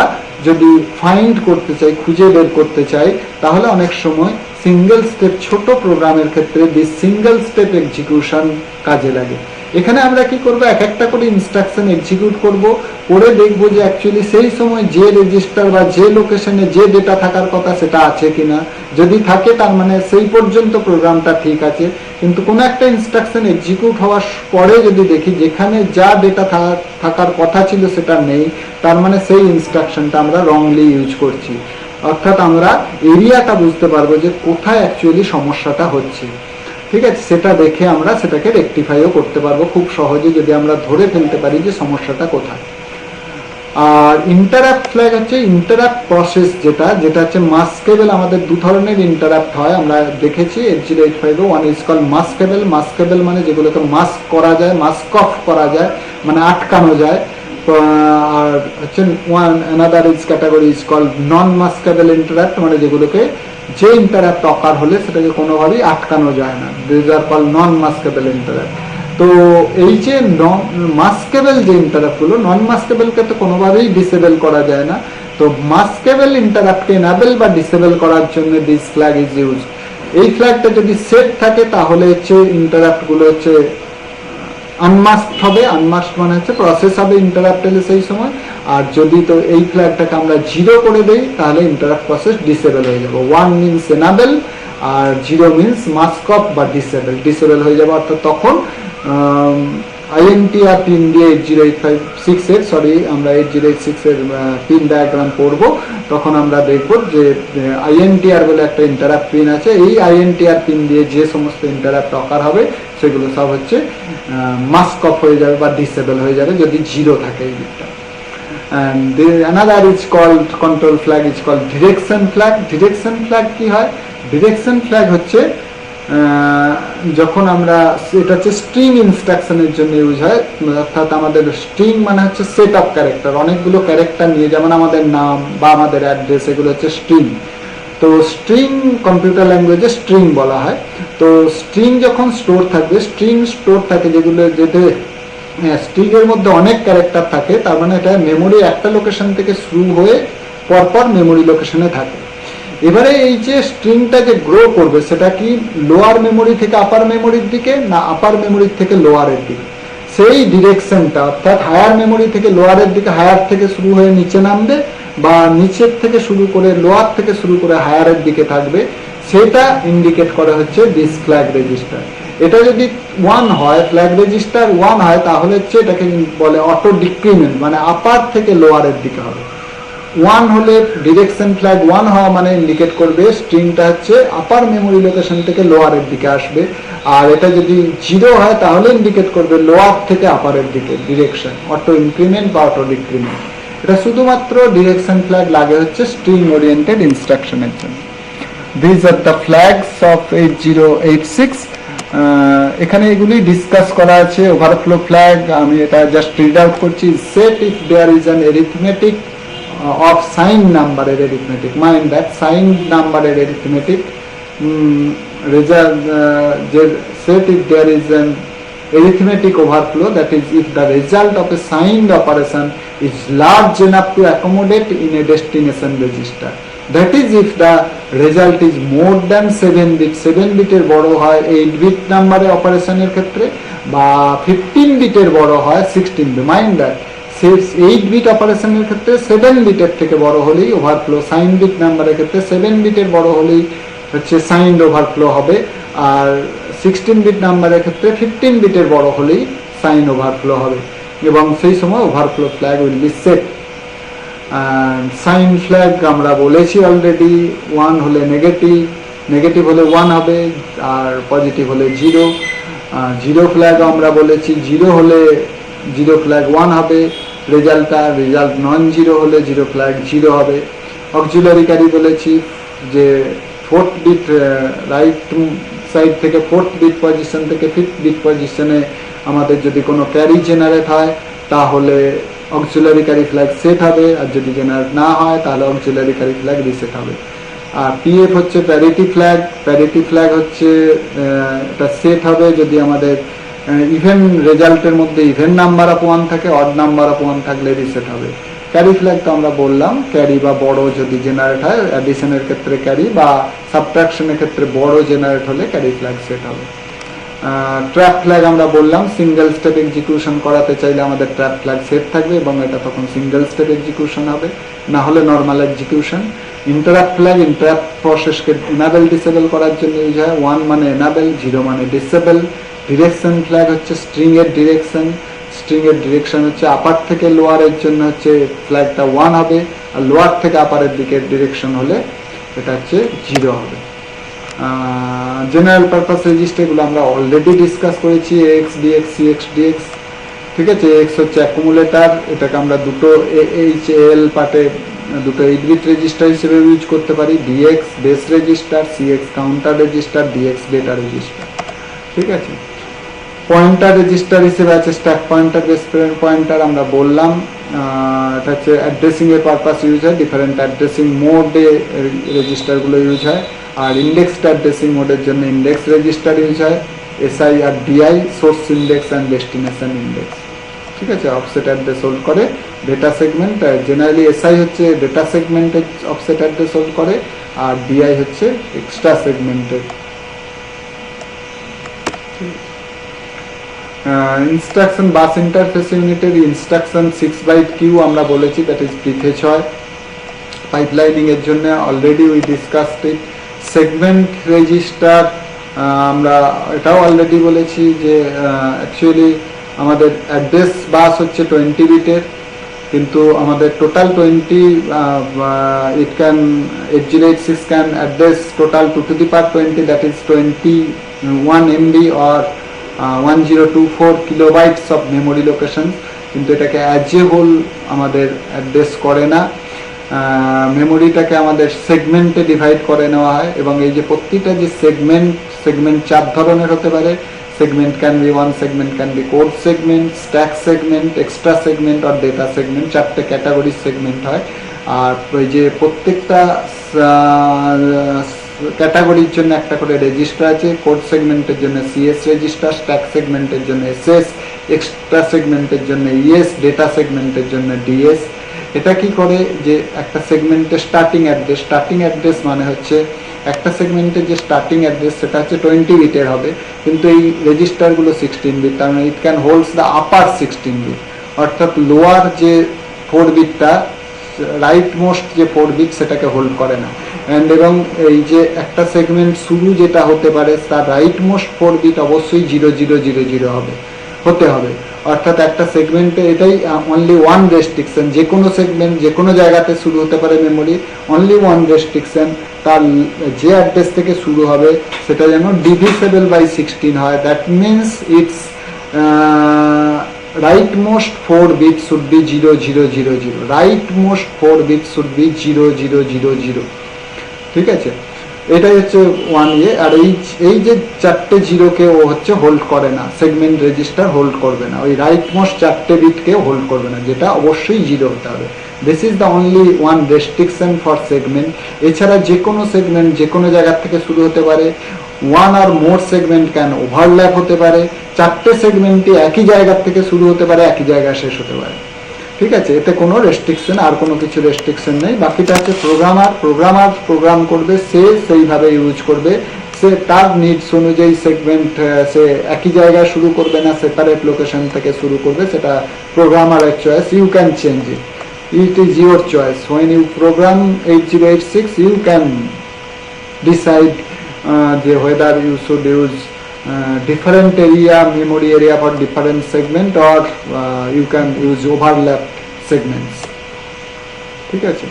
যদি ফাইন্ড করতে চাই, খুঁজে বের করতে চাই, তাহলে অনেক সময় সিঙ্গেল স্টেপ ছোট প্রোগ্রামের ক্ষেত্রে দিস সিঙ্গেল স্টেপ এক্সিকিউশন কাজে লাগে। এখানে আমরা কি করব, এক একটা করে ইনস্ট্রাকশন এক্সিকিউট করব, করে দেখব যে অ্যাকচুয়ালি সেই সময় যে রেজিস্টার বা যে লোকেশনে যে ডেটা থাকার কথা সেটা আছে কিনা। যদি থাকে তার মানে সেই পর্যন্ত প্রোগ্রামটা ঠিক আছে, কিন্তু কোনো একটা ইনস্ট্রাকশন এক্সিকিউট হওয়ার পরে যদি দেখি যেখানে যা ডেটা থাকার কথা ছিল সেটা নেই, তার মানে সেই ইনস্ট্রাকশনটা আমরা রংলি ইউজ করছি। অর্থাৎ আমরা এরিয়াটা বুঝতে পারবো যে কোথায় অ্যাকচুয়ালি সমস্যাটা হচ্ছে। ঠিক আছে, সেটা দেখে আমরা সেটাকে রেকটিফাইও করতে পারবো খুব সহজে, যদি আমরা ধরে ফেলতে পারি যে সমস্যাটা কোথায়। আর ইন্টারাপ্ট ফ্ল্যাগ হচ্ছে ইন্টারাপ্ট প্রসেস, যেটা হচ্ছে মাস্কেবল। আমাদের দু ধরনের ইন্টারাপ্ট হয় আমরা দেখেছি 8085-এ। One is call maskable. Maskable মানে যেগুলোকে মাস্ক করা যায়, মাস্ক অফ করা যায়, মানে আটকানো যায়। আর হচ্ছে another is category is call non maskable interrupt, মানে যেগুলোকে যে ইন্টারাপ্ট অকার হলে সেটাকে কোনোভাবেই আটকানো যায় না, this are call non maskable interrupt. তো এই যে মাস্কেবল যে ইন্টারাপ্টগুলো, নন মাস্কেবলকে তো কোনোভাবেই ডিসেবল করা যায় না। তো মাস্কেবল ইন্টারাপ্টকে এনাবেল বা ডিসেবল করার জন্য দিস ফ্ল্যাগ ইজ ইউজ। এই ফ্ল্যাগটা যদি সেট থাকে তাহলে হচ্ছে ইন্টারাপ্টগুলো হচ্ছে আনমাস্কড হবে। আনমাস্কড মানে হচ্ছে প্রসেস হবে ইন্টারাপ্ট এলে সেই সময়। আর যদি তো এই ফ্ল্যাগটাকে আমরা 0 করে দেই তাহলে ইন্টারাপ্ট প্রসেস ডিসেবল হয়ে যাবে। 1 মিনস এনাবেল আর 0 মিনস মাস্ক অফ বা ডিসেবল হয়ে যাবে। অর্থাৎ তখন INTR পিন দিয়ে 8086 এর আমরা 8086 এর পিন ডায়াগ্রাম পড়বো, তখন আমরা দেখব যে INTR বলে একটা ইন্টারাপ্ট পিন আছে। এই INTR পিন দিয়ে যে সমস্ত ইন্টারাপ্ট অকার হবে সেগুলো সব হচ্ছে মাস্ক অফ হয়ে যাবে বা ডিসেবল হয়ে যাবে যদি 0 থাকে এই দিকটা। And another is called control flag is called direction flag. Direction flag কি হয়? Direction flag হচ্ছে যখন আমরা, এটা হচ্ছে স্ট্রিং ইনস্ট্রাকশনের জন্য ইউজ হয়। অর্থাৎ আমাদের স্ট্রিং মানে হচ্ছে সেট অফ ক্যারেক্টার, অনেকগুলো ক্যারেক্টার নিয়ে, যেমন আমাদের নাম বা আমাদের অ্যাড্রেস, এগুলো হচ্ছে স্ট্রিং। তো স্ট্রিং কম্পিউটার ল্যাঙ্গুয়েজে স্ট্রিং বলা হয়। তো স্ট্রিং যখন স্টোর থাকবে, স্ট্রিং স্টোর থাকে যেগুলো যেতে স্ট্রিং এর মধ্যে অনেক ক্যারেক্টার থাকে, তার মানে এটা মেমোরি একটা লোকেশন থেকে শুরু হয়ে পরপর মেমোরি লোকেশনে থাকে। এবারে এই যে স্ট্রিংটা যে গ্রো করবে সেটা কি লোয়ার মেমোরি থেকে আপার মেমোরির দিকে না আপার মেমোরি থেকে লোয়ারের দিকে, সেই ডিরেকশনটা অর্থাৎ হায়ার মেমোরি থেকে লোয়ারের দিকে, হায়ার থেকে শুরু হয়ে নিচে নামবে বা নিচের থেকে শুরু করে লোয়ার থেকে শুরু করে হায়ারের দিকে থাকবে, সেটা ইন্ডিকেট করা হচ্ছে দিস ফ্ল্যাগ রেজিস্টার। এটা যদি 1 হয়, ফ্ল্যাগ রেজিস্টার 1 হয়, তাহলে হচ্ছে এটাকে বলে অটো ডিক্রিমেন্ট, মানে আপার থেকে লোয়ারের দিকে হবে। ওয়ান হলে ডিরেকশন ফ্ল্যাগ ওয়ান হওয়া মানে ইন্ডিকেট করবে স্ট্রিংটা হচ্ছে আপার মেমোরি লোকেশন থেকে লোয়ারের দিকে আসবে, আর এটা যদি জিরো হয় তাহলে ইন্ডিকেট করবে লোয়ার থেকে আপারের দিকে ডিরেকশন, অটো ইনক্রিমেন্ট বা অটো ডিক্রিমেন্ট। এটা শুধুমাত্র ডিরেকশন ফ্ল্যাগ লাগে হচ্ছে স্ট্রিং ওরিয়েন্টেড ইনস্ট্রাকশনের জন্য। This are the flags of 8086। এখানে এগুলি ডিসকাস করা আছে। ওভারফ্লো ফ্ল্যাগ আমি এটা জাস্ট রিড আউট করছি। Set if there is an arithmetic of sign number arithmetic, mind that sign number arithmetic result set if there is an arithmetic overflow, that is if the result of a signed operation is large enough to accommodate in a destination register, that is if the result is more than 7 bit, 7 বিটের বড় হয় 8 bit নাম্বারে অপারেশনের ক্ষেত্রে, বা 15 বিটের বড় হয় 16 বিট। মাইন্ড দ্যাট 8 বিট অপারেশনের ক্ষেত্রে 7 বিটের থেকে বড় হলেই ওভারফ্লো, সাইন বিট নাম্বারের ক্ষেত্রে 7 বিটের বড় হলেই হচ্ছে সাইন্ড ওভারফ্লো হবে, আর 16 বিট নাম্বারের ক্ষেত্রে 15 বিটের বড় হলেই সাইন ওভারফ্লো হবে, এবং সেই সময় overflow flag will be set. Sign flag আমরা বলেছি অলরেডি, 1 হলে নেগেটিভ, নেগেটিভ হলে 1 হবে, আর পজিটিভ হলে 0। জিরো ফ্ল্যাগ আমরা বলেছি, 0 হলে জিরো ফ্ল্যাগ 1 হবে, রেজাল্ট নন জিরো হলে জিরো ফ্ল্যাগ 0 হবে। অক্সিলারি ক্যারি বলেছি যে 4th বিট রাইট সাইড থেকে 4th বিট পজিশন থেকে 5th বিট পজিশনে আমাদের যদি কোনো ক্যারি জেনারেট হয় তাহলে অক্সিলারি ক্যারি ফ্ল্যাগ সেট হবে, আর যদি জেনারেট না হয় তাহলে অক্সিলারি ক্যারি ফ্ল্যাগ রিসেট হবে। আর পিএফ হচ্ছে প্যারিটি ফ্ল্যাগ। প্যারিটি ফ্ল্যাগ হচ্ছে এটা সেট হবে যদি আমাদের ইভেন রেজাল্টের মধ্যে ইভেন নাম্বার অফ 1 থাকে, অড নাম্বার অফ 1 থাকলে রিসেট হবে। ক্যারি ফ্ল্যাগ তো আমরা বললাম, ক্যারি বা বড় যদি জেনারেট হয়, অ্যাডিশনের ক্ষেত্রে ক্যারি বা সাবট্রাকশনের ক্ষেত্রে বড় জেনারেট হলে ক্যারি ফ্ল্যাগ সেট হবে। ট্র্যাপ ফ্ল্যাগ আমরা বললাম, সিঙ্গেল স্টেপ এক্সিকিউশন করাতে চাইলে আমাদের ট্র্যাপ ফ্ল্যাগ সেট থাকবে এবং এটা তখন সিঙ্গেল স্টেপ এক্সিকিউশন হবে, না হলে normal execution. Interrupt flag interrupt প্রসেসকে এনাবেল ডিসেবল করার জন্য ইউজ হয়। 1 মানে এনাবেল, 0 মানে ডিসেবল। ডিরেকশন ফ্ল্যাগ হচ্ছে স্ট্রিং এর ডিরেকশন, স্ট্রিং এর ডিরেকশন হচ্ছে আপার থেকে লোয়ারের জন্য হচ্ছে ফ্ল্যাগটা 1 হবে, আর লোয়ার থেকে আপারের দিকের ডিরেকশন হলে এটা হচ্ছে 0 হবে। জেনারেল পারপাস রেজিস্টার এগুলো আমরা অলরেডি ডিসকাস করেছি, এক্স ডিএক্স সিএক্স ডিএক্স, ঠিক আছে। এক্স হচ্ছে অ্যাকুমুলেটার, এটাকে আমরা দুটো এইচএল পার্টে দুটো 8 বিট রেজিস্টার হিসেবে ইউজ করতে পারি। DX base register, CX counter register, DX data register, ঠিক আছে। পয়েন্টার রেজিস্টার হিসেবে আছে স্ট্যাক পয়েন্টার, বেস পয়েন্টার আমরা বললাম। এটা হচ্ছে অ্যাড্রেসিং এর পারপাস ইউজ হয়, ডিফারেন্ট অ্যাড্রেসিং মোডে রেজিস্টারগুলো ইউজ হয়। আর ইন্ডেক্স অ্যাড্রেসিং মোডের জন্য ইন্ডেক্স রেজিস্টার ইউজ হয়। এসআই আর DI, source index and destination index, ঠিক আছে। অফসেট অ্যাড্রেস হোল্ড করে ডেটা সেগমেন্ট, জেনারেলি এসআই হচ্ছে ডেটা সেগমেন্টের অফসেট অ্যাড্রেস হোল্ড করে, আর ডিআই হচ্ছে এক্সট্রা সেগমেন্টের। ইনস্ট্রাকশন বাস ইন্টারফেস ইউনিটের ইনস্ট্রাকশন 6 বাইট কিউ আমরা বলেছি, দ্যাট ইজ প্রিফেচ হয় পাইপলাইনিং এর জন্য, already we discussed it. Segment register আমরা এটাও অলরেডি বলেছি যে অ্যাকচুয়ালি আমাদের অ্যাড্রেস বাস হচ্ছে 20 বিটের, কিন্তু আমাদের total 8086 can address total 2 to the power 20, that is 21 MB or 1024 kilobytes of memory location, কিন্তু এটাকে অ্যাজ এ হোল আমাদের অ্যাড্রেস করে না, মেমোরিটাকে আমাদের সেগমেন্টে ডিভাইড করে নেওয়া হয়। এবং এই যে প্রতিটা যে সেগমেন্ট 4 ধরনের হতে পারে। Segment can be 1 segment can be code segment, stack segment, extra segment আর ডেটা সেগমেন্ট, 4টে ক্যাটাগরি সেগমেন্ট হয়। আর ওই যে প্রত্যেকটা ক্যাটাগরির জন্য একটা করে রেজিস্টার আছে। কোড সেগমেন্টের জন্য সিএস রেজিস্টার, স্ট্যাক সেগমেন্টের জন্য এসএস, এক্সট্রা সেগমেন্টের জন্য ইএস, ডেটা সেগমেন্টের জন্য ডিএস। এটা কি করে যে একটা সেগমেন্টের স্টার্টিং অ্যাড্রেস মানে হচ্ছে একটা সেগমেন্টের যে স্টার্টিং অ্যাড্রেস সেটা হচ্ছে 20 বিটের হবে, কিন্তু এই রেজিস্টারগুলো 16 বিট, তার মানে it can holds the upper 16 bit, অর্থাৎ লোয়ার যে 4 বিটটা রাইট মোস্ট যে 4 বিট সেটাকে হোল্ড করে না। এবং এই যে একটা সেগমেন্ট শুরু যেটা হতে পারে তার রাইট মোস্ট 4 বিট অবশ্যই 0000 হতে হবে, অর্থাৎ একটা সেগমেন্টে এটাই অনলি ওয়ান রেস্ট্রিকশন, যে কোনো সেগমেন্ট যে কোনো জায়গাতে শুরু হতে পারে মেমোরি, অনলি ওয়ান রেস্ট্রিকশন, তার যে অ্যাড্রেস থেকে শুরু হবে সেটা যেন ডিভিসেবল বাই 16 হয়। That means it's rightmost 4 bits should be 0000, rightmost 4 bits should be 0000, ঠিক আছে। এটাই হচ্ছে ওয়ান ইয়ে। আর এই যে চারটে জিরোকে ও হচ্ছে হোল্ড করে না, সেগমেন্ট রেজিস্টার হোল্ড করবে না, ওই রাইটমোস্ট চারটে বিটকে হোল্ড করবে না, যেটা অবশ্যই জিরো হতে হবে। This is the only one restriction for segment. এছাড়া যে কোনো সেগমেন্ট যে কোনো জায়গার থেকে শুরু হতে পারে, ওয়ান আর মোর সেগমেন্ট ক্যান ওভারল্যাপ হতে পারে, চারটে সেগমেন্টই একই জায়গার থেকে শুরু হতে পারে, একই জায়গায় শেষ হতে পারে, ঠিক আছে। এতে কোনো রেস্ট্রিকশন, আর কোনো কিছু রেস্ট্রিকশন নেই। বাকিটা হচ্ছে প্রোগ্রাম করবে, সে সেইভাবে ইউজ করবে, সে তার নিডস অনুযায়ী সেগমেন্ট সে একই জায়গায় শুরু করবে না, সেপারেট লোকেশন থেকে শুরু করবে, সেটা প্রোগ্রামারের choice. You can change it, it is your choice. When you program 8086 you can decide যে whether you should use different memory area for different segment, or you can use overlap segments, ঠিক আছে।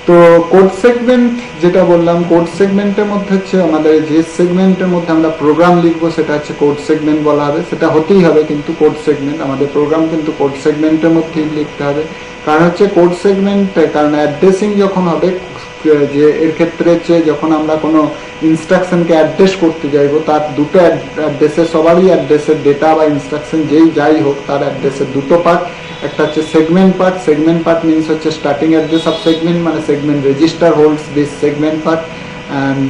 তো code segment যেটা বললাম, code সেগমেন্টের মধ্যে হচ্ছে আমাদের যে সেগমেন্টের মধ্যে আমরা প্রোগ্রাম লিখবো সেটা হচ্ছে কোড সেগমেন্ট বলা হবে। সেটা হতেই হবে কিন্তু কোড সেগমেন্ট, আমাদের প্রোগ্রাম কিন্তু কোড সেগমেন্টের মধ্যেই লিখতে হবে। কারণ হচ্ছে কোড সেগমেন্ট, কারণ অ্যাড্রেসিং যখন হবে, যে এর ক্ষেত্রে হচ্ছে যখন আমরা কোনো ইনস্ট্রাকশনকে অ্যাড্রেস করতে যাইব, তার দুটো অ্যাড্রেসের, সবারই অ্যাড্রেসের ডেটা বা ইনস্ট্রাকশন যাই হোক, তার অ্যাড্রেসের দুটো পার্ট। একটা হচ্ছে সেগমেন্ট পার্ট মিনস হচ্ছে স্টার্টিং অ্যাড্রেস অফ সেগমেন্ট, মানে segment register holds this segment part. And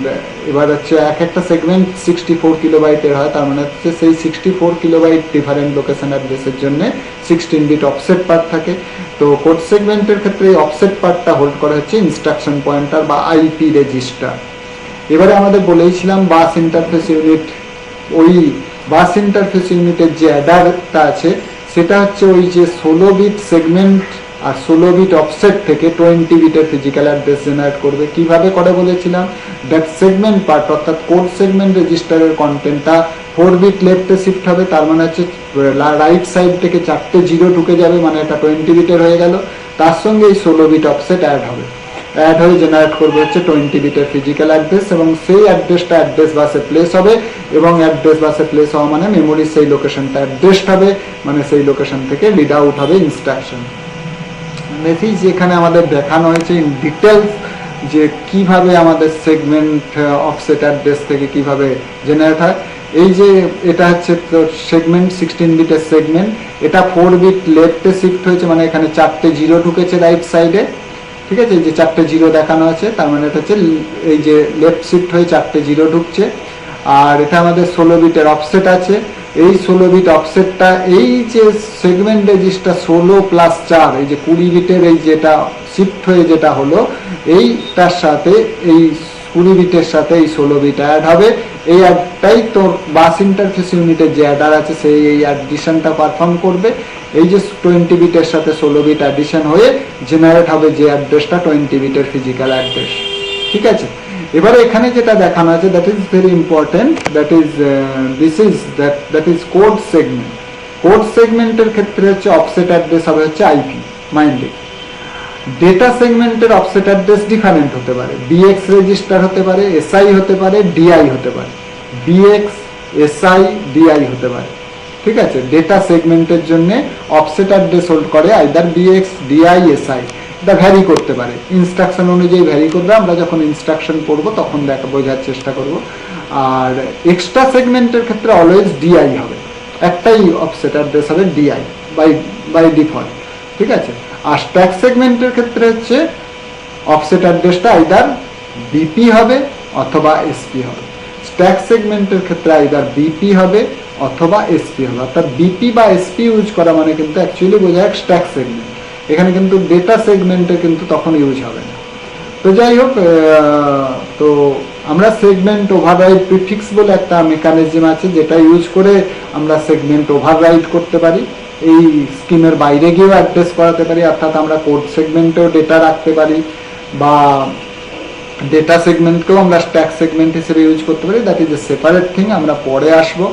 এবার হচ্ছে একটা সেগমেন্ট 64 কিলোবাইটের হয়, তার মানে হচ্ছে সেই 64 কিলোবাইট ডিফারেন্ট লোকেশন অ্যাড্রেসের জন্য 16 বিট অফসেট পার্ট থাকে। তো কোড সেগমেন্টের ক্ষেত্রে এই অফসেট পার্টটা হোল্ড করা হচ্ছে ইনস্ট্রাকশন পয়েন্টার বা আইপি রেজিস্টার। এবারে আমাদের বলেইছিলাম বাস ইন্টারফেস ইউনিট, ওই বাস ইন্টারফেস ইউনিটের যে অ্যাডারটা আছে সেটা হচ্ছে ওই যে 16 বিট সেগমেন্ট আর 16 বিট অফসেট থেকে 20 বিটের ফিজিক্যাল অ্যাড্রেস জেনারেট করবে। কিভাবে করে বলেছিলাম, দ্যাট সেগমেন্ট পার্ট অর্থাৎ কোড সেগমেন্ট রেজিস্টারের কন্টেন্টটা 4 বিট লেফটে শিফট হবে, তার মানে হচ্ছে রাইট সাইড থেকে চারটে জিরো ঢুকে যাবে, মানে এটা 20 বিটের হয়ে গেল। তার সঙ্গে এই 16 বিট অফসেট অ্যাড হয়ে জেনারেট করবে হচ্ছে 20 বিটের ফিজিক্যাল অ্যাড্রেস, এবং সেই অ্যাড্রেসটা অ্যাড্রেস বাসে প্লেস হবে, এবং অ্যাড্রেস বাসে প্লেস হওয়া মানে মেমোরির সেই লোকেশনটা অ্যাড্রেস হবে, মানে সেই লোকেশন থেকে রিড আউট হবে ইনস্ট্রাকশন। দেখি যেখানে আমাদের দেখানো হয়েছে ইন ডিটেলস যে কিভাবে আমাদের সেগমেন্ট অফসেট অ্যাড্রেস থেকে কিভাবে জেনারেট হয়। এই যে এটা হচ্ছে সেগমেন্ট 16 বিটের সেগমেন্ট, এটা 4 বিট লেফটে শিফট হয়েছে, মানে এখানে চারটে জিরো ঢুকেছে রাইট সাইডে, ঠিক আছে। এই যে চারটে জিরো দেখানো আছে, তার মানে এটা হচ্ছে এই যে লেফট শিফট হয়ে চারটে জিরো ঢুকছে। আর এটা আমাদের 16 বিটের অফসেট আছে। এই 16 বিট অফসেটটা, এই যে সেগমেন্ট রেজিস্টার 16 প্লাস 4, এই যে 20 বিটের এই যেটা শিফট হয়ে যেটা হলো, এইটার সাথে এই 20 বিটের সাথে এই 16 বিট অ্যাড হবে। এই অ্যাডটাই তোর বাস ইন্টারফেস ইউনিটের যে অ্যাডার আছে সেই এই অ্যাডিশনটা পারফর্ম করবে। এই যে 20 বিটের সাথে 16 বিট অ্যাডিশন হয়ে জেনারেট হবে যে অ্যাড্রেসটা 20 বিটের ফিজিক্যাল অ্যাড্রেস, ঠিক আছে। এবারে এখানে যেটা দেখানো আছে, that is very important, that is code segment. Code সেগমেন্টের ক্ষেত্রে হচ্ছে অফসেট অ্যাড্রেস হবে হচ্ছে আইপি, মাইন্ড। ডেটা সেগমেন্টের অফসেট অ্যাড্রেস ডিফারেন্ট হতে পারে, বিএক্স রেজিস্টার হতে পারে, এসআই হতে পারে, ডিআই হতে পারে, বিএক্স এসআই ডিআই হতে পারে, ঠিক আছে। ডেটা সেগমেন্টের জন্য অফসেট অ্যাড্রেস হোল্ড করে আইদার বিএক্স, ডিআই, এসআই। এটা ভ্যারি করতে পারে, ইনস্ট্রাকশন অনুযায়ী ভ্যারি করবে, আমরা যখন ইনস্ট্রাকশন পড়বো তখন বোঝার চেষ্টা করব। আর এক্সট্রা সেগমেন্টের ক্ষেত্রে অলওয়েজ ডিআই হবে, একটাই অফসেট অ্যাড্রেস হবে ডিআই বাই ডিফল্ট, ঠিক আছে। আর স্ট্যাক সেগমেন্টের ক্ষেত্রে হচ্ছে অফসেট অ্যাড্রেসটা আইদার বিপি হবে অথবা এসপি হবে। স্ট্যাক সেগমেন্টের ক্ষেত্রে আইদার বিপি হবে অথবা এসপি হবে, অর্থাৎ বিপি বা এসপি ইউজ করা মানে কিন্তু অ্যাকচুয়ালি বোঝায় স্ট্যাক সেগমেন্ট। এখানে কিন্তু ডেটা সেগমেন্টে কিন্তু তখন ইউজ হবে না। তো যাই হোক, তো আমরা সেগমেন্ট ওভাররাইড প্রিফিক্স বলে একটা মেকানিজম আছে, যেটা ইউজ করে আমরা সেগমেন্ট ওভাররাইড করতে পারি। এই স্কিমের বাইরে গিয়েও অ্যাড্রেস করাতে পারি, অর্থাৎ আমরা কোড সেগমেন্টেও ডেটা রাখতে পারি, বা ডেটা সেগমেন্টকেও আমরা স্ট্যাক সেগমেন্ট হিসেবে ইউজ করতে পারি। That is a separate thing, আমরা পরে আসবো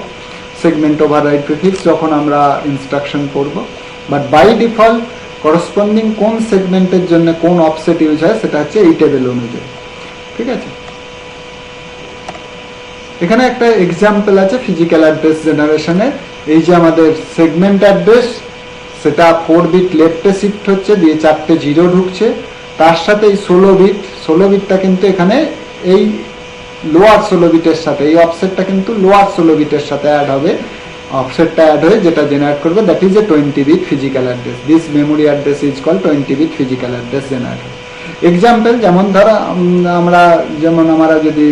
সেগমেন্ট ওভাররাইড প্রিফিক্স যখন আমরা ইনস্ট্রাকশন করব, বাট বাই ডিফল্ট করসপন্ডিং কোন সেগমেন্টের জন্য কোন অফসেট ইউজ হয় সেটা হচ্ছে এই টেবিল অনুযায়ী। ঠিক আছে, এখানে একটা এক্সাম্পল আছে ফিজিক্যাল অ্যাড্রেস জেনারেশনের। এই যে আমাদের সেগমেন্ট অ্যাড্রেস, সেটা 4 বিট লেফটে শিফট হচ্ছে, দিয়ে 4টে জিরো ঢুকছে, তার সাথে এই 16 বিটটা কিন্তু এখানে এই লোয়ার 16 বিটের সাথে, এই অফসেটটা কিন্তু লোয়ার 16 বিটের সাথে অ্যাড হবে, অফসেটটা অ্যাড হয়ে যেটা জেনারেট করবে that is a 20 bit physical address. This memory address is called 20 bit physical address generator. Example যেমন ধরো আমরা যদি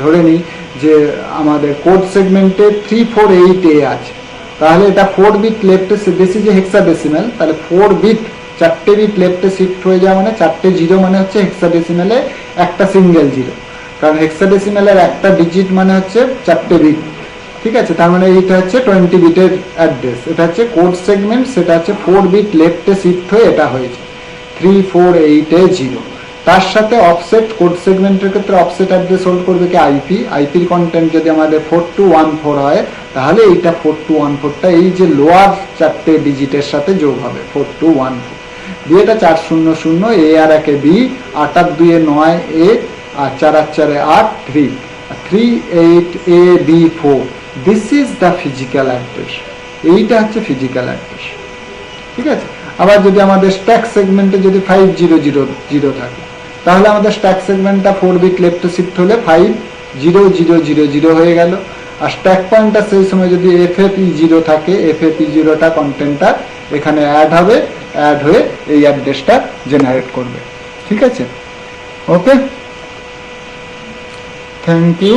ধরে নিই যে আমাদের কোড সেগমেন্টে 348A আছে, তাহলে এটা 4 বিট লেফটে, দিস ইজ এ হেক্সাডেসিমাল, তাহলে 4 বিট 4টে বিট লেফটে শিফট হয়ে যাওয়া মানে 4টে জিরো মানে হচ্ছে হেক্সাডেসিমালে একটা সিঙ্গেল জিরো, কারণ হেক্সাডেসিমালের একটা ডিজিট মানে হচ্ছে 4টে বিট। ঠিক আছে, তার মানে এইটা হচ্ছে 20 বিটের অ্যাড্রেস, এটা হচ্ছে কোড সেগমেন্ট, সেটা হচ্ছে 4 বিট লেফটে শিফট হয়ে এটা হয়েছে 348A0। তার সাথে অফসেট, কোড সেগমেন্টের ক্ষেত্রে অফসেট অ্যাড্রেস হোল্ড করবে কি আইপির কন্টেন্ট যদি আমাদের 4214 হয়, তাহলে এইটা 4214টা এই যে লোয়ার 4টে ডিজিটের সাথে যোগ হবে 4214, দিয়ে এটা 400 এ আর 1 বি, 8 আর 2 9 আর 4 আর 4 8 38AB4। This is the physical address, এইটা হচ্ছে ফিজিক্যাল অ্যাড্রেস। ঠিক আছে, আবার যদি আমাদের স্ট্যাক সেগমেন্টে যদি 5000 থাকে, তাহলে আমাদের স্ট্যাক সেগমেন্টটা 4 বিট লেফটে শিফট হলে 50000 হয়ে গেল। আর স্ট্যাক পয়েন্টার সেই সময় যদি FFE0 থাকে, FFE0টা কন্টেন্টটা এখানে অ্যাড হবে, অ্যাড হয়ে এই অ্যাড্রেসটা জেনারেট করবে। ঠিক আছে, ওকে, থ্যাংক ইউ।